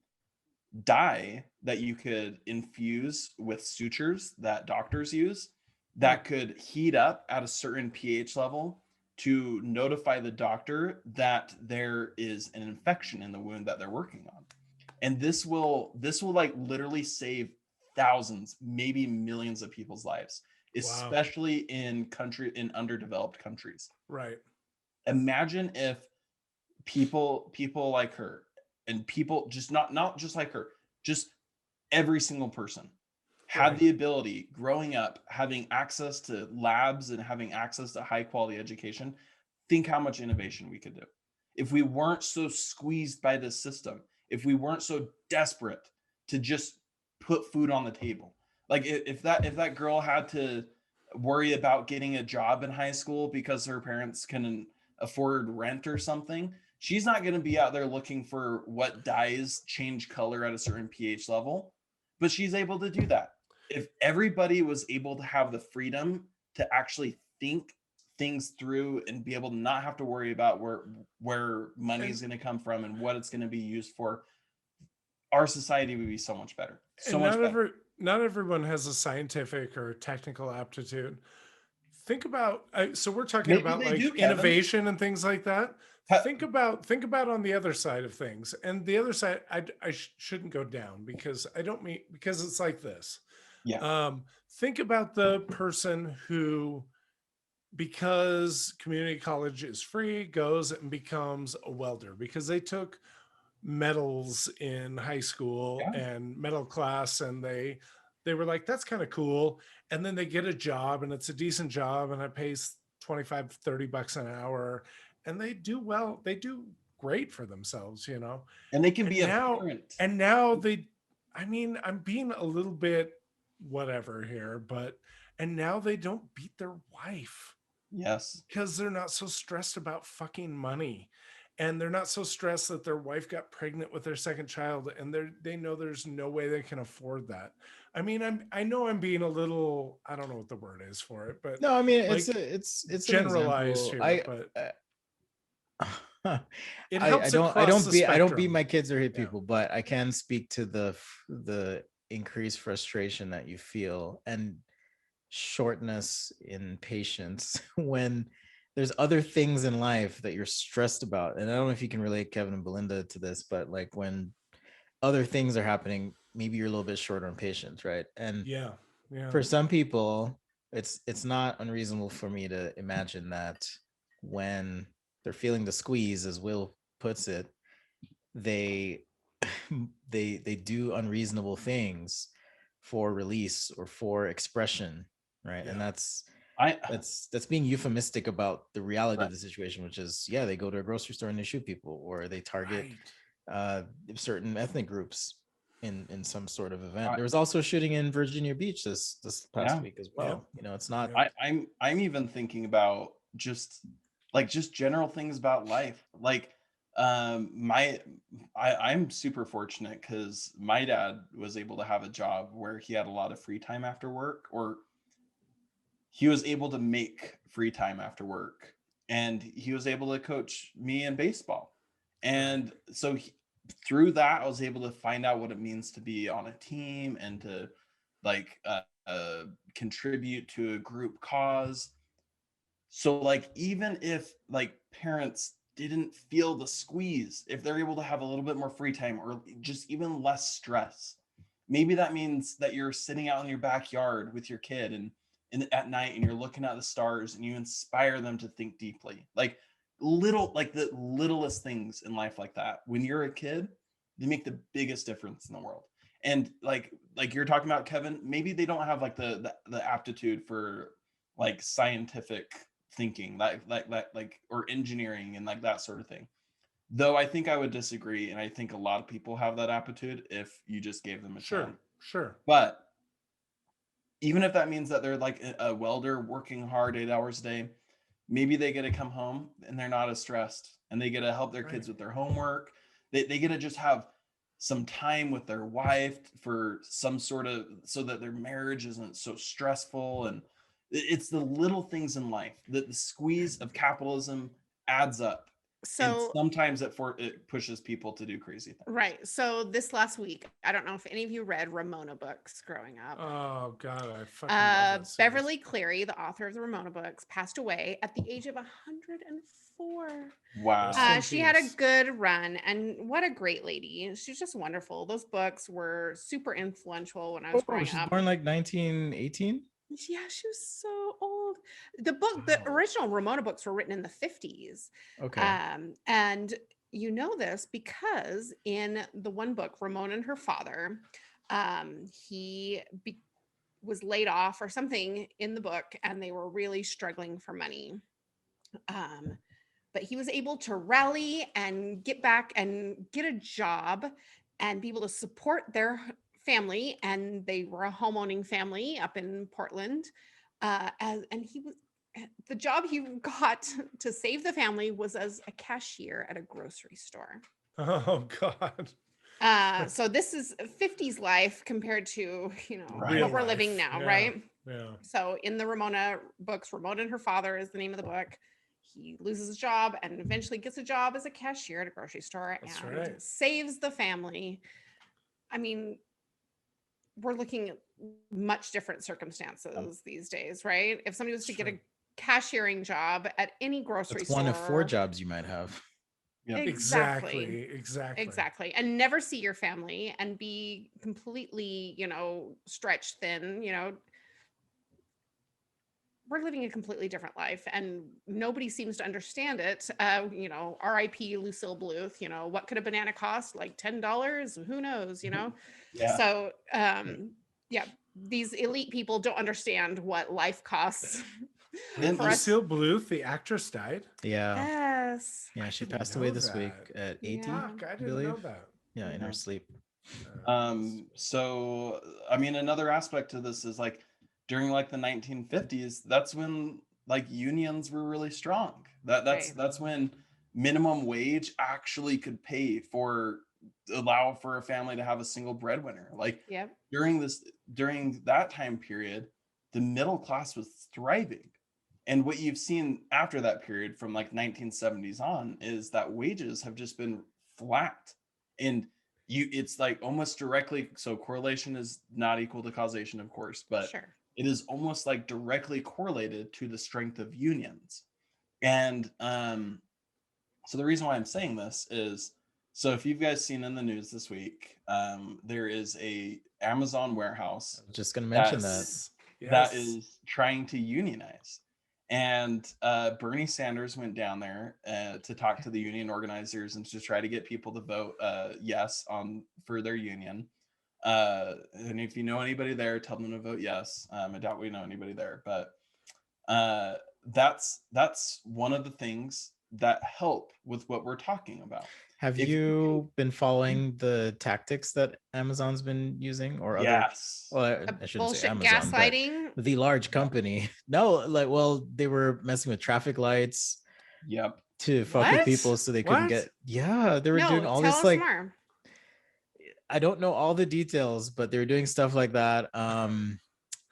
dye that you could infuse with sutures that doctors use that could heat up at a certain pH level to notify the doctor that there is an infection in the wound that they're working on. And this will like literally save thousands, maybe millions of people's lives, especially in underdeveloped countries. Right. Imagine if people like her, and people just not just like her, just every single person had the ability growing up, having access to labs and having access to high quality education. Think how much innovation we could do if we weren't so squeezed by this system, if we weren't so desperate to just put food on the table. Like if that girl had to worry about getting a job in high school because her parents can afford rent or something, she's not going to be out there looking for what dyes change color at a certain pH level, but she's able to do that. If everybody was able to have the freedom to actually think things through and be able to not have to worry about where money is going to come from and what it's going to be used for, our society would be so much better. Not everyone has a scientific or technical aptitude. Think about, so we're talking about like innovation and things like that. Think about on the other side of things. And the other side, I shouldn't go down because I don't mean, because it's like this. Yeah. Think about the person who, because community college is free, goes and becomes a welder because they took metals in high school and metal class, and they were like, that's kind of cool. And then they get a job, and it's a decent job, and it pays 25, 30 bucks an hour, and they do well. They do great for themselves, you know. And they can be a now, parent. And now they, I mean, I'm being a little bit whatever here, but, and now they don't beat their wife. Yes. Because they're not so stressed about fucking money. And they're not so stressed that their wife got pregnant with their second child, and they know there's no way they can afford that. I mean, I know I'm being a little, I don't know what the word is for it, but no, I mean, like, it's generalized an here, example. but it I helps I across the I don't beat spectrum. my kids or hit people, but I can speak to the increased frustration that you feel and shortness in patience when there's other things in life that you're stressed about. And I don't know if you can relate, Kevin and Belinda, to this, but like when other things are happening, maybe you're a little bit short on patience, right? And Yeah. for some people, it's not unreasonable for me to imagine that when they're feeling the squeeze, as Will puts it, they they do unreasonable things for release or for expression, right? And that's being euphemistic about the reality of the situation, which is, yeah, they go to a grocery store and they shoot people, or they target certain ethnic groups in some sort of event. There was also a shooting in Virginia Beach this past week as well. You know, it's not. I'm even thinking about just general things about life. Like I'm super fortunate because my dad was able to have a job where he had a lot of free time after work, or he was able to make free time after work, and he was able to coach me in baseball. And so through that, I was able to find out what it means to be on a team and to like contribute to a group cause. So like, even if like parents didn't feel the squeeze, if they're able to have a little bit more free time or just even less stress, maybe that means that you're sitting out in your backyard with your kid and at night, and you're looking at the stars and you inspire them to think deeply. Like the littlest things in life like that, when you're a kid, they make the biggest difference in the world. And like you're talking about, Kevin, maybe they don't have like the aptitude for like scientific thinking, like or engineering and like that sort of thing. Though I think I would disagree, and I think a lot of people have that aptitude if you just gave them a chance. Sure. But even if that means that they're like a welder working hard 8 hours a day, maybe they get to come home and they're not as stressed, and they get to help their kids with their homework. They get to just have some time with their wife for some sort of, so that their marriage isn't so stressful. And it's the little things in life that the squeeze of capitalism adds up. So and sometimes it pushes people to do crazy things. Right. So this last week, I don't know if any of you read Ramona books growing up. Oh God, I fucking love that series. Beverly Cleary, the author of the Ramona books, passed away at the age of 104. Wow. She had a good run, and what a great lady. She's just wonderful. Those books were super influential when I was growing she's up. Born like 1918. Yeah, she was so old. The original Ramona books were written in the 50s. Okay. And you know this because in the one book, Ramona and her father, he was laid off or something in the book, and they were really struggling for money. But he was able to rally and get back and get a job and be able to support their family. And they were a homeowning family up in Portland. And he was, the job he got to save the family was as a cashier at a grocery store. Oh God. So this is 50s life compared to, what we're living now, right? Yeah. So in the Ramona books, Ramona and Her Father is the name of the book. He loses his job and eventually gets a job as a cashier at a grocery store and saves the family. I mean, we're looking at much different circumstances these days, right? If somebody was to get a cashiering job at any grocery store, one of 4 jobs you might have. Yep. Exactly. And never see your family and be completely, stretched thin, we're living a completely different life and nobody seems to understand it. R.I.P. Lucille Bluth, what could a banana cost? Like $10? Who knows, Yeah. So, these elite people don't understand what life costs Lucille Bluth, the actress, died. Yeah. Yes. Yeah, she passed away this week at 80, Fuck, I I didn't believe. know that. Yeah, in her sleep. So I mean, another aspect to this is like during like the 1950s, that's when like unions were really strong. That's when minimum wage actually could pay for allow for a family to have a single breadwinner. Like during that time period, the middle class was thriving. And what you've seen after that period from like 1970s on is that wages have just been flat. And it's like almost directly, so correlation is not equal to causation, of course, but it is almost like directly correlated to the strength of unions. And so the reason why I'm saying this is, so if you've guys seen in the news this week, there is a Amazon warehouse. I was just going to mention that is trying to unionize. And Bernie Sanders went down there to talk to the union organizers and to try to get people to vote yes for their union. And if you know anybody there, tell them to vote yes. I doubt we know anybody there, but that's one of the things that help with what we're talking about. Have you been following the tactics that Amazon's been using, or other? Well, I shouldn't say Amazon, gaslighting, but the large company. No, like, well, they were messing with traffic lights. To fuck with people so they couldn't get. Yeah, they were doing all this like. More. I don't know all the details, but they were doing stuff like that.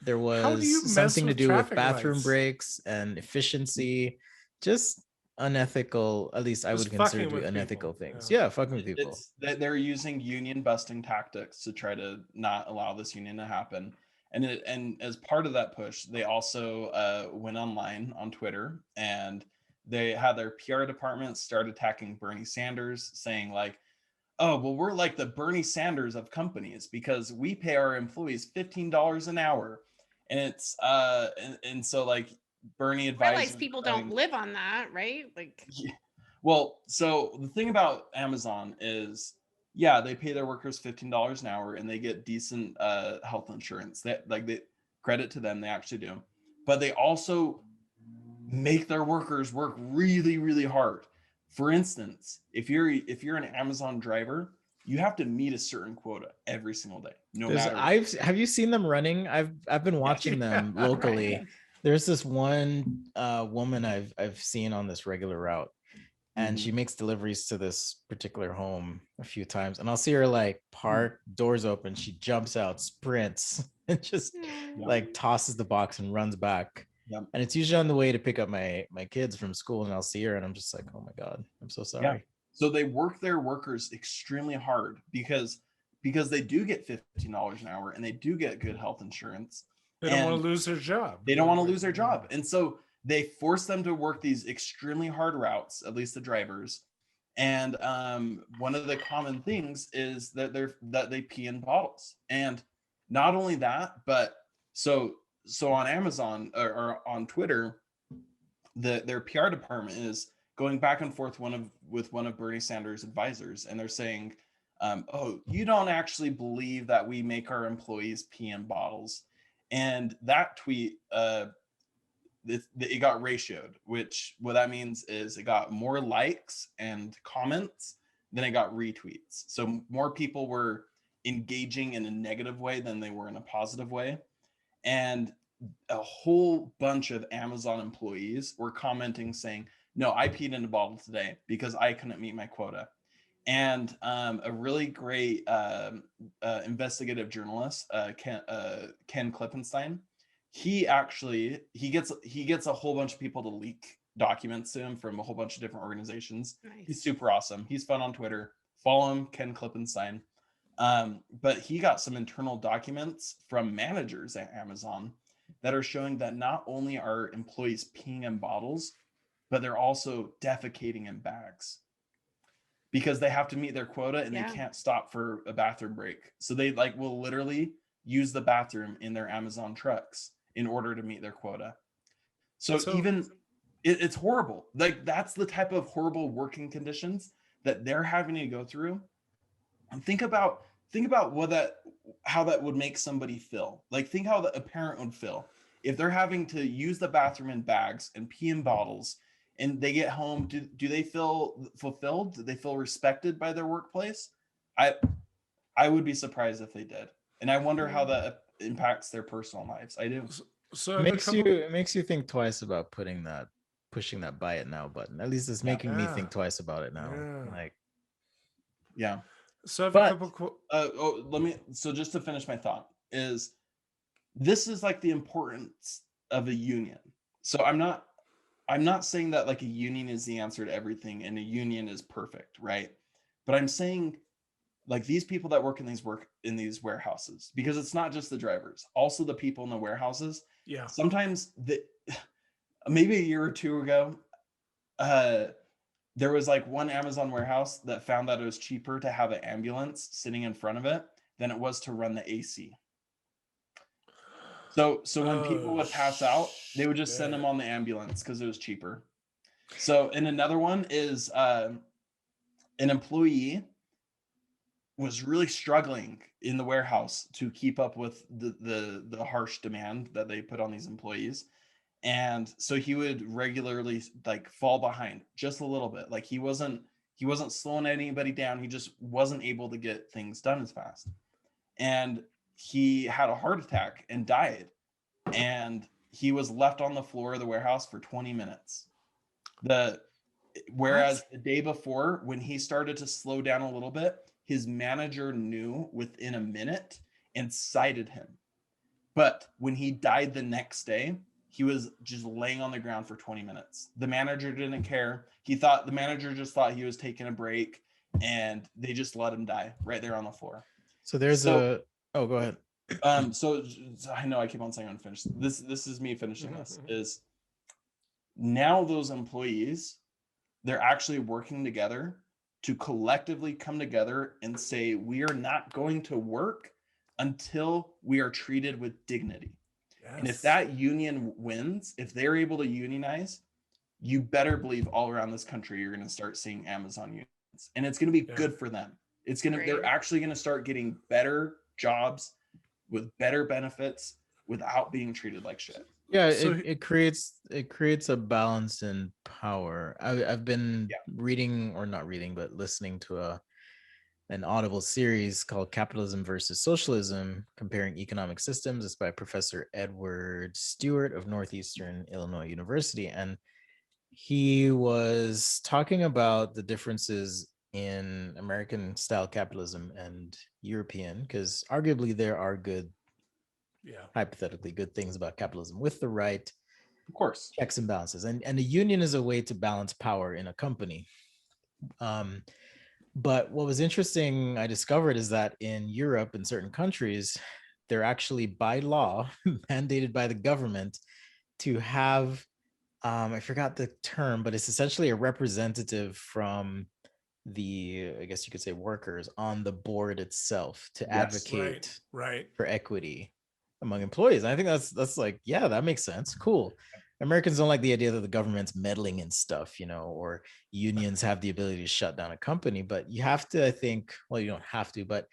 There was something to do with bathroom breaks and efficiency, just unethical, at least I would consider to be unethical things. Yeah, fucking with people. They're using union busting tactics to try to not allow this union to happen. And as part of that push, they also went online on Twitter, and they had their PR department start attacking Bernie Sanders, saying like, oh, well, we're like the Bernie Sanders of companies because we pay our employees $15 an hour. And it's and so like Bernie advised, realize people don't live on that, right? Like, well, so the thing about Amazon is, yeah, they pay their workers $15 an hour and they get decent health insurance. That like they credit to them, they actually do, but they also make their workers work really, really hard. For instance, if you're an Amazon driver, you have to meet a certain quota every single day, no matter. Have you seen them running? I've been watching them locally. Right. There's this one woman I've seen on this regular route, and she makes deliveries to this particular home a few times, and I'll see her like park, doors open, she jumps out, sprints, and just like tosses the box and runs back. And it's usually on the way to pick up my kids from school, and I'll see her and I'm just like, oh my God, I'm so sorry. So they work their workers extremely hard because they do get $15 an hour and they do get good health insurance. They don't want to lose their job. They don't want to lose their job. And so they force them to work these extremely hard routes, at least the drivers. And one of the common things is that they pee in bottles. And not only that, but so on Amazon or on Twitter, their PR department is going back and forth with one of Bernie Sanders' advisors, and they're saying, oh, you don't actually believe that we make our employees pee in bottles. And that tweet, it got ratioed, which what that means is it got more likes and comments than it got retweets. So more people were engaging in a negative way than they were in a positive way. And a whole bunch of Amazon employees were commenting saying, no, I peed in a bottle today because I couldn't meet my quota. And a really great investigative journalist, Ken Klippenstein, he gets a whole bunch of people to leak documents to him from a whole bunch of different organizations. Nice. He's super awesome. He's fun on Twitter. Follow him, Ken Klippenstein. But he got some internal documents from managers at Amazon that are showing that not only are employees peeing in bottles, but they're also defecating in bags because they have to meet their quota and they can't stop for a bathroom break. So they like will literally use the bathroom in their Amazon trucks in order to meet their quota. So even it's horrible. Like that's the type of horrible working conditions that they're having to go through. And think about how that would make somebody feel. Like think how a parent would feel if they're having to use the bathroom in bags and pee in bottles, and they get home, do they feel fulfilled? Do they feel respected by their workplace? I would be surprised if they did. And I wonder how that impacts their personal lives. I do. So it makes you think twice about pushing that buy it now button. At least it's making me think twice about it now. Like, yeah. So I have a couple. So just to finish my thought is, this is like the importance of a union. So I'm not saying that like a union is the answer to everything and a union is perfect, right? But I'm saying like these people that work in these warehouses, because it's not just the drivers, also the people in the warehouses. Yeah. Sometimes maybe a year or two ago, there was like one Amazon warehouse that found that it was cheaper to have an ambulance sitting in front of it than it was to run the AC. So when people would pass out, they would just send them on the ambulance because it was cheaper. So, and another one is an employee was really struggling in the warehouse to keep up with the harsh demand that they put on these employees. And so he would regularly like fall behind just a little bit. Like he wasn't slowing anybody down. He just wasn't able to get things done as fast. And he had a heart attack and died. And he was left on the floor of the warehouse for 20 minutes. Whereas the day before, when he started to slow down a little bit, his manager knew within a minute and cited him. But when he died the next day, he was just laying on the ground for 20 minutes. The manager didn't care. The manager just thought he was taking a break, and they just let him die right there on the floor. So go ahead. So I know I keep on saying unfinished. This is me finishing this. Is now those employees, they're actually working together to collectively come together and say, we are not going to work until we are treated with dignity. Yes. And if that union wins, if they're able to unionize, you better believe all around this country, you're going to start seeing Amazon unions, and it's going to be good for them. They're actually going to start getting better jobs with better benefits without being treated like shit. Yeah, so it creates a balance in power. I've been reading, or not reading, but listening to an Audible series called Capitalism versus Socialism, Comparing Economic Systems. It's by Professor Edward Stewart of Northeastern Illinois University. And he was talking about the differences in American style capitalism and European, because arguably there are hypothetically good things about capitalism with the right, of course, checks and balances. And a union is a way to balance power in a company. But what was interesting, I discovered, is that in Europe, in certain countries, they're actually by law mandated by the government to have, I forgot the term, but it's essentially a representative from the, I guess you could say, workers on the board itself to advocate for equity among employees. And I think that's like, yeah, that makes sense. Cool. Americans don't like the idea that the government's meddling in stuff, or unions have the ability to shut down a company. But you have to, I think, well, you don't have to, but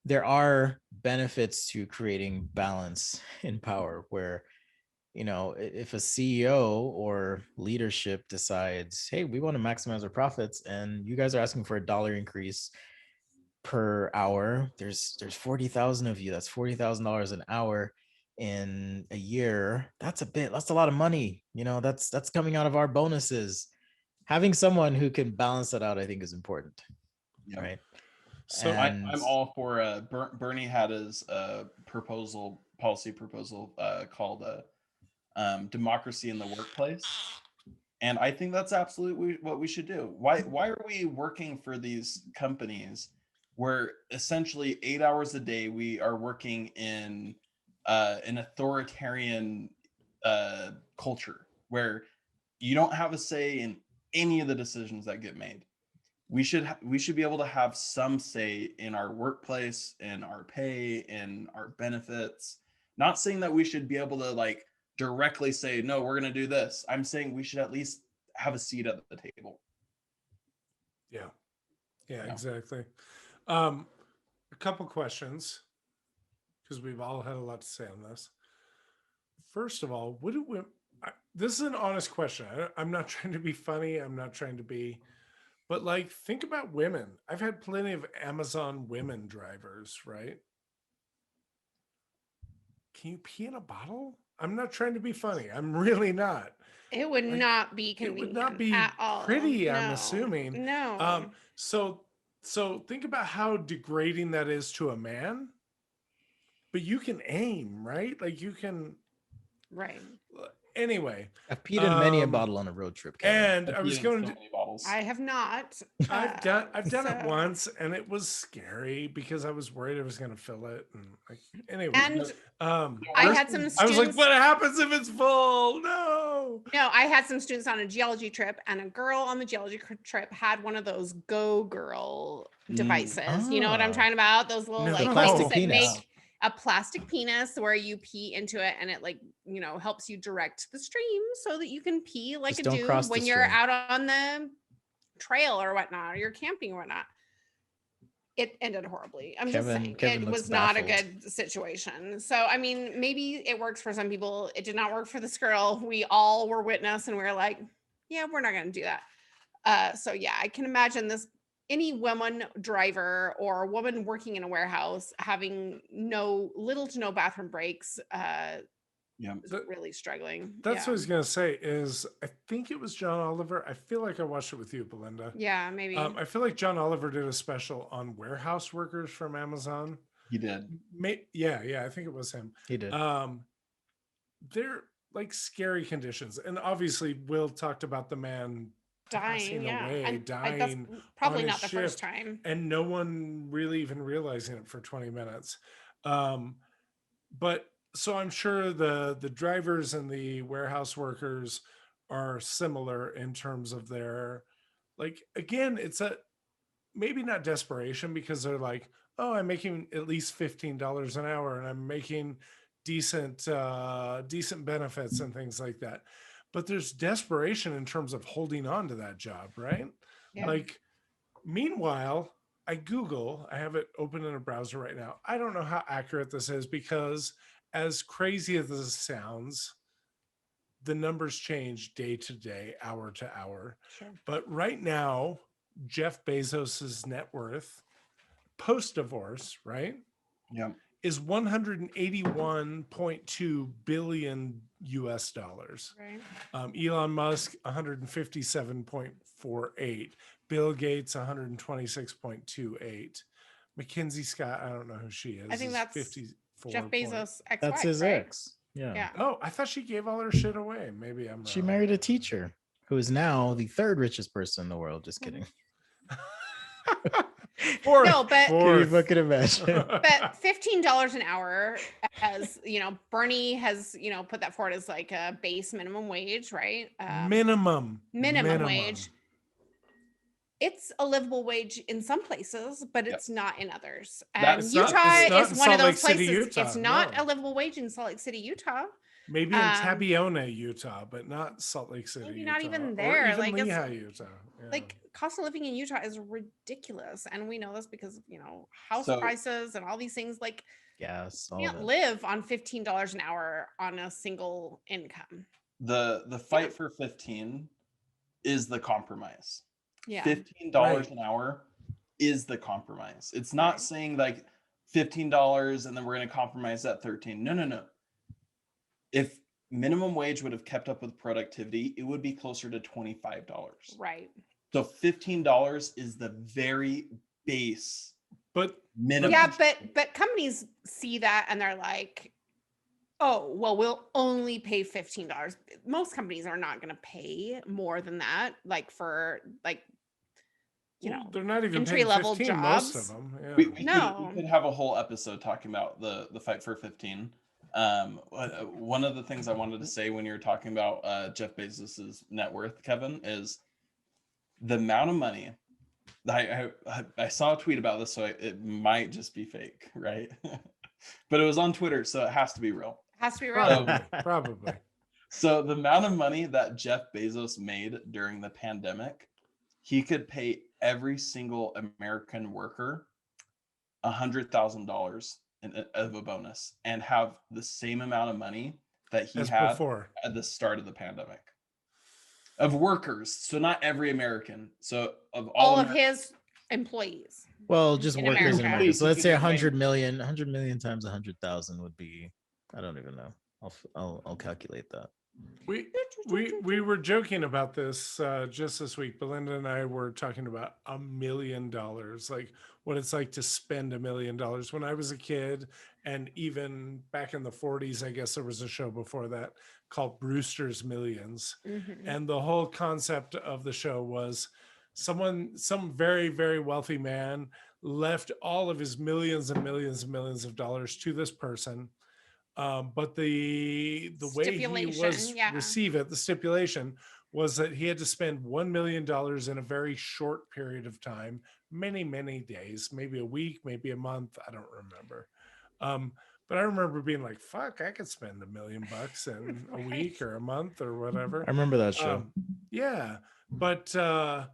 there are benefits to creating balance in power where, if a CEO or leadership decides, hey, we want to maximize our profits, and you guys are asking for $1 increase per hour, there's 40,000 of you, that's $40,000 an hour in a year. That's a lot of money. That's coming out of our bonuses. Having someone who can balance that out, I think, is important. Right. So I'm all for Bernie had his policy proposal called democracy in the workplace. And I think that's absolutely what we should do. Why are we working for these companies where essentially 8 hours a day we are working in an authoritarian culture where you don't have a say in any of the decisions that get made? We should be able to have some say in our workplace, in our pay, in our benefits. Not saying that we should be able to like directly say, no, we're going to do this. I'm saying we should at least have a seat at the table. Yeah, exactly. A couple questions, because we've all had a lot to say on this. first of all, what do we? This is an honest question. I'm not trying to be funny. I'm not trying to be, but like, think about women. I've had plenty of Amazon women drivers, right? Can you pee in a bottle? I'm not trying to be funny. I'm really not. It would Like, not be it would not convenient be at all. pretty, I'm No, assuming. no. So think about how degrading that is to a man. But you can aim, right? Like you can. Right. Anyway, I've peed in many a bottle on a road trip, Kevin. and I was going to. I have not. I've done it once, and it was scary because I was worried I was going to fill it. And like, anyway, And I had some students. I was like, "What happens if it's full? No." No, I had some students on a geology trip, and a girl on the geology trip had one of those Go Girl devices. You know what I'm talking about? Those little like plastic things that penis. make a plastic penis where you pee into it, and it like helps you direct the stream so that you can pee like Just a don't dude cross the when you're stream. out on the trail or whatnot, or you're camping or whatnot. It ended horribly. I'm just saying Kevin it looks was not a baffled. good situation. So, I mean, maybe it works for some people. It did not work for this girl. We all were witness and we were like, yeah, we're not going to do that. So yeah, I can imagine any woman driver or woman working in a warehouse having little to no bathroom breaks, really struggling. That's what I was gonna say. Is I think it was John Oliver. I feel like I watched it with you, Belinda. Yeah, maybe. I feel like John Oliver did a special on warehouse workers from Amazon. He did. Yeah, I think it was him. He did. They're like scary conditions, and obviously, Will talked about the man dying away, dying. That's probably on not the his first shift, time. and no one really even realizing it for 20 minutes. But so I'm sure the drivers and the warehouse workers are similar in terms of their, like, again, it's maybe not desperation, because they're like, oh, I'm making at least $15 an hour and I'm making decent benefits and things like that. But there's desperation in terms of holding on to that job, right? Yeah. Like, meanwhile, I have it open in a browser right now. I don't know how accurate this is, because as crazy as this sounds, the numbers change day to day, hour to hour. Sure. But right now, Jeff Bezos's net worth post-divorce, right? Yeah. Is 181.2 billion US dollars. Right. Elon Musk 157.48. Bill Gates 126.28. Mackenzie Scott, I don't know who she is. I think that's 54. Jeff Bezos' ex-wife. That's his right? ex. Yeah. Oh, I thought she gave all her shit away. Maybe I'm wrong. She married a teacher who is now the third richest person in the world. Just kidding. No, but Can you fucking imagine? But $15 an hour, as Bernie has put that forward as like a base minimum wage, right? Minimum wage. It's a livable wage in some places, but it's not in others. And Utah is one of those places. It's not a livable wage in Salt Lake City, Utah. Maybe in Tabiona, Utah, but not Salt Lake City. Maybe Utah, not even there. Or even like Lehigh, Utah. Yeah. Like, cost of living in Utah is ridiculous, and we know this because house prices and all these things. Like, yes, you can't live on $15 an hour on a single income. The fight for 15 is the compromise. Yeah, $15 an hour is the compromise. It's not saying like $15 and then we're going to compromise at 13. No. If minimum wage would have kept up with productivity, it would be closer to $25. Right. So $15 is the very base, but minimum. Yeah, but companies see that and they're like, oh, well, we'll only pay $15. Most companies are not going to pay more than that, like for like, they're not even entry-level jobs. Most of them. Yeah. We could have a whole episode talking about the fight for 15. One of the things I wanted to say when you're talking about Jeff Bezos's net worth, Kevin, is the amount of money. I saw a tweet about this, so it might just be fake, right? But it was on Twitter, so it has to be real. It has to be real. Probably. So the amount of money that Jeff Bezos made during the pandemic, he could pay every single American worker $100,000 of a bonus and have the same amount of money that he As had before. at the start of the pandemic of workers. So not every American. So of all of his employees. Well, just in workers in America. America. So let's say Employees, 100 million times 100,000 would be, I don't even know. I'll calculate that. We were joking about this just this week. Belinda and I were talking about $1 million, like what it's like to spend $1 million. When I was a kid, and even back in the 40s, I guess there was a show before that called Brewster's Millions. Mm-hmm. And the whole concept of the show was some very, very wealthy man left all of his millions and millions and millions of dollars to this person. But the way he was the stipulation was that he had to spend $1 million in a very short period of time, many days, maybe a week, maybe a month. I don't remember. But I remember being like, fuck, I could spend $1 million in a week or a month or whatever. I remember that show. Yeah. But I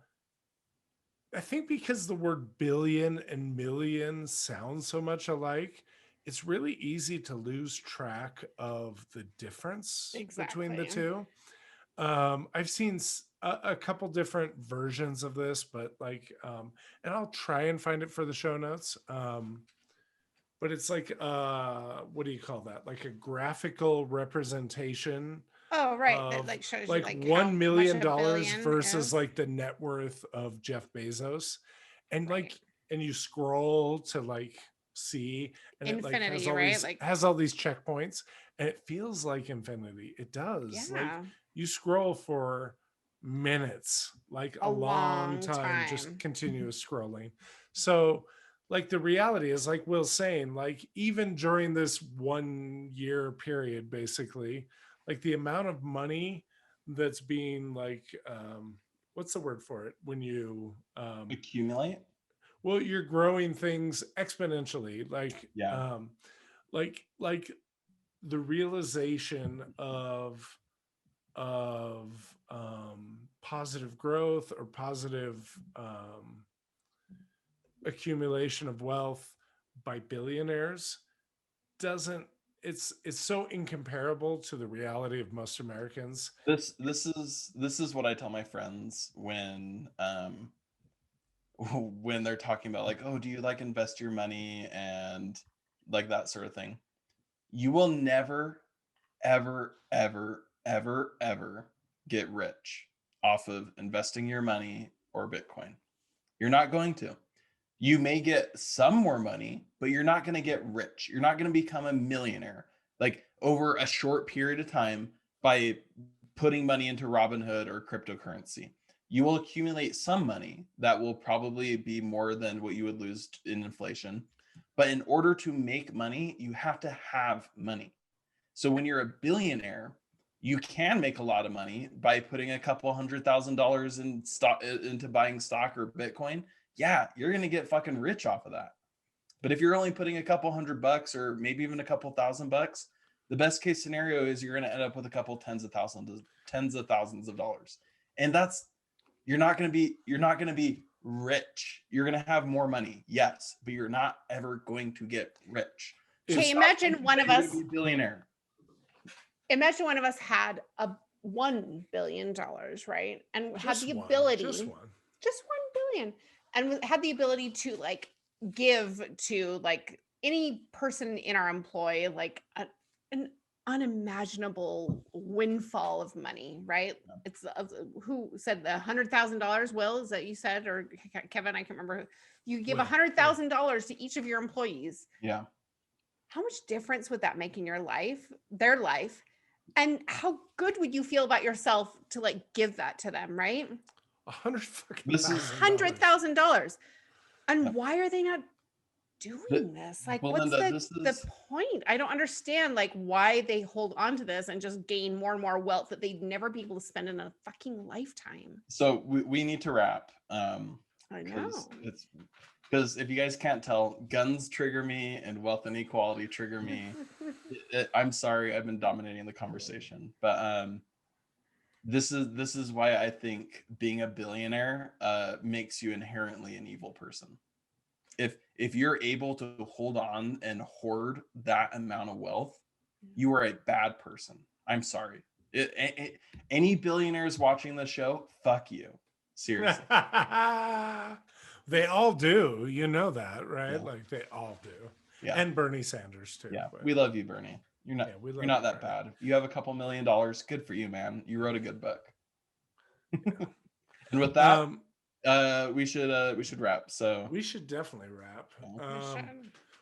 think because the word billion and million sound so much alike, it's really easy to lose track of the difference between the two. I've seen a couple different versions of this, but like, and I'll try and find it for the show notes. But it's like, what do you call that? Like a graphical representation. Oh, right. That like shows like, you like $1 million versus is. like the net worth of Jeff Bezos. And like, and you scroll to like see, and infinity, it like has all right? these, like has all these checkpoints, and it feels like infinity. It does. Yeah. Like you scroll for minutes, like a long time, just continuous scrolling. So like the reality is, like Will's saying, like even during this 1 year period, basically, like the amount of money that's being like, what's the word for it when you accumulate? Well, you're growing things exponentially, like like the realization of positive growth or positive accumulation of wealth by billionaires doesn't, it's so incomparable to the reality of most Americans. This is what I tell my friends when they're talking about like, oh, do you like invest your money and like that sort of thing. You will never ever get rich off of investing your money or Bitcoin. You're not going to. You may get some more money, but you're not going to get rich. You're not going to become a millionaire like over a short period of time by putting money into Robinhood or cryptocurrency. You will accumulate some money that will probably be more than what you would lose in inflation. But in order to make money, you have to have money. So when you're a billionaire, you can make a lot of money by putting a couple $100,000 in stock into buying stock or Bitcoin. Yeah, you're going to get fucking rich off of that. But if you're only putting a couple $100 or maybe even a couple $1,000, the best case scenario is you're going to end up with a couple tens of thousands of dollars. And that's, you're not going to be rich. You're going to have more money. Yes, but you're not ever going to get rich. Okay, imagine one of us be a billionaire. Imagine one of us had a $1 billion, right? And had the ability, just 1 billion, and had the ability to like give to like any person in our employ, like an unimaginable windfall of money, right? It's who said the $100,000? Will, is that you said, or Kevin? I can't remember. You give $100,000 to each of your employees. Yeah. How much difference would that make in your life, their life? And how good would you feel about yourself to like give that to them, right? $100,000. And why are they not doing this? Like, Belinda, what's the point? I don't understand like why they hold on to this and just gain more and more wealth that they'd never be able to spend in a fucking lifetime. So we need to wrap. I know. Because if you guys can't tell, guns trigger me and wealth inequality trigger me. I'm sorry, I've been dominating the conversation, but this is why I think being a billionaire makes you inherently an evil person. If you're able to hold on and hoard that amount of wealth, you are a bad person. I'm sorry. Any billionaires watching this show, fuck you. Seriously. They all do. You know that, right? Yeah. Like they all do. Yeah. And Bernie Sanders too. Yeah. But... We love you, Bernie. You're not you're not that Bernie. bad. You have a couple $1 million. Good for you, man. You wrote a good book. Yeah. And with that, we should wrap. So we should definitely wrap.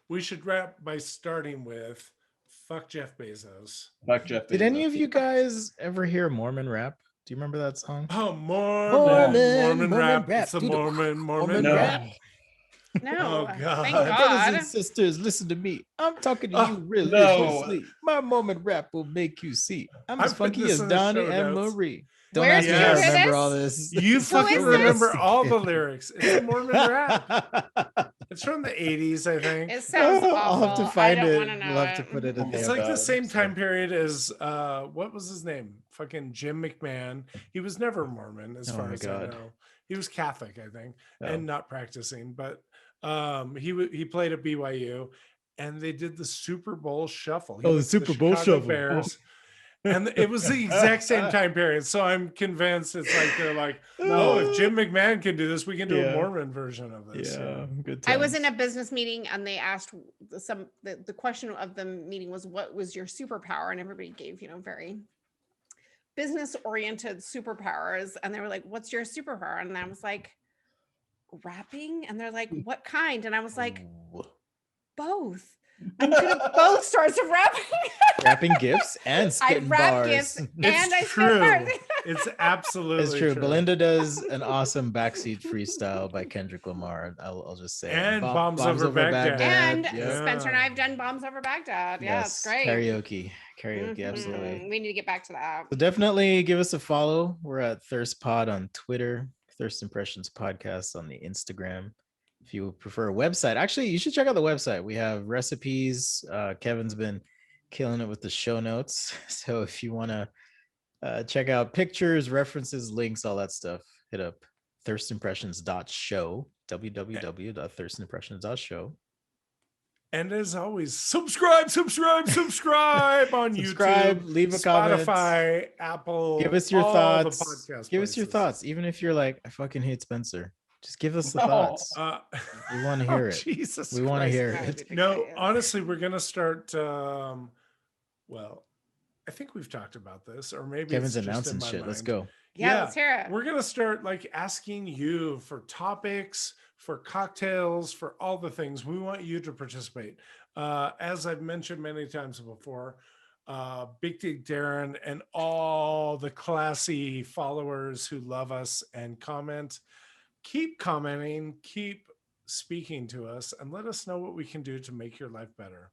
We should wrap by starting with fuck Jeff Bezos. Fuck Jeff Bezos. Did any of you guys ever hear Mormon rap? Do you remember that song? Oh, Mormon rap. It's a Mormon rap. No, oh, God. thank God. Brothers and sisters, listen to me. I'm talking to you religiously. My Mormon rap will make you see. I'm as funky as Donnie and Marie. Don't ask me how I remember all this. You fucking remember all the lyrics. It's a Mormon rap. It's from the 80s, I think. It sounds awful. I'll have to find it. We'll have to put it in there. It's like the same time period as what was his name? Fucking Jim McMahon. He was never Mormon, as far as I know. He was Catholic, I think, and not practicing. But he played at BYU, and they did the Super Bowl shuffle. The Super Bowl shuffle. Bears. And it was the exact same time period. So I'm convinced it's like they're like, oh, if Jim McMahon can do this, we can do a Mormon version of this. Yeah, good I was in a business meeting and they asked the question of the meeting was, what was your superpower? And everybody gave, very business oriented superpowers. And they were like, what's your superpower? And I was like, rapping. And they're like, what kind? And I was like, both. I'm good at both sorts of rapping. Rapping gifts and spitting bars. I rap gifts and I spit bars. It's absolutely it's true. Belinda does an awesome backseat freestyle by Kendrick Lamar. I'll just say. And Bombs Over Baghdad. And Spencer and I have done Bombs Over Baghdad. Yeah, it's great. Karaoke, absolutely. We need to get back to that. So definitely give us a follow. We're at Thirst Pod on Twitter, Thirst Impressions Podcast on the Instagram. If you prefer a website, actually, you should check out the website. We have recipes. Kevin's been killing it with the show notes. So if you want to check out pictures, references, links, all that stuff, hit up thirstimpressions.show, www.thirstimpressions.show. And as always, subscribe on YouTube. Leave a Spotify, comment. Apple. Give us your thoughts. Give us your thoughts. Even if you're like, I fucking hate Spencer. Just give us the thoughts. We want to hear it. Jesus we want to hear it. No, honestly, we're going to start. Well, I think we've talked about this, or maybe Kevin's announcing shit. Let's go. Yeah, let's hear it. We're going to start asking you for topics, for cocktails, for all the things. We want you to participate. As I've mentioned many times before, Big Dick Darren and all the classy followers who love us and comment. Keep commenting, keep speaking to us, and let us know what we can do to make your life better.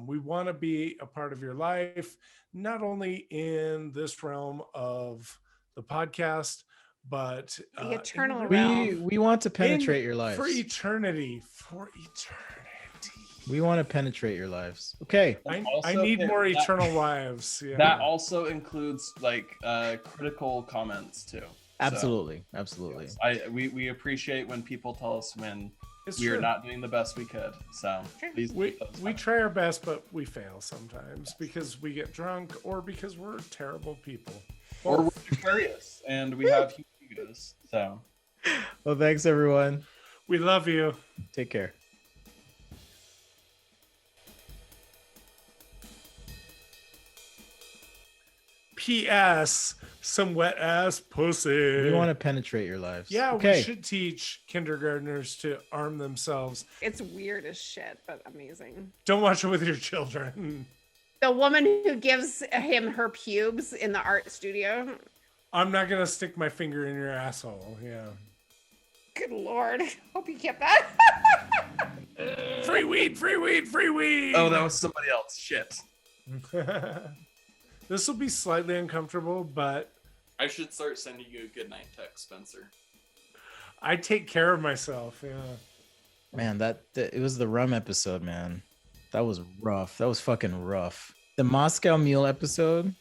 We want to be a part of your life, not only in this realm of the podcast, but the eternal realm. We want to penetrate your lives. For eternity. We want to penetrate your lives. Okay. I need more eternal lives. Yeah. That also includes critical comments too. Absolutely. Yes, we appreciate when people tell us when we are not doing the best we could. So please, we try our best, but we fail sometimes because we get drunk or because we're terrible people. Or we're curious and we have huge egos. So well, thanks everyone. We love you. Take care. P.S. Some wet ass pussy. We want to penetrate your lives. Yeah, we should teach kindergartners to arm themselves. It's weird as shit, but amazing. Don't watch it with your children. The woman who gives him her pubes in the art studio. I'm not gonna stick my finger in your asshole. Yeah. Good Lord. Hope you kept that. Free weed. Oh, that was somebody else. Shit. This will be slightly uncomfortable, but I should start sending you a good night text, Spencer. I take care of myself. Yeah. Man, that it was the rum episode, man. That was rough. That was fucking rough. The Moscow Mule episode.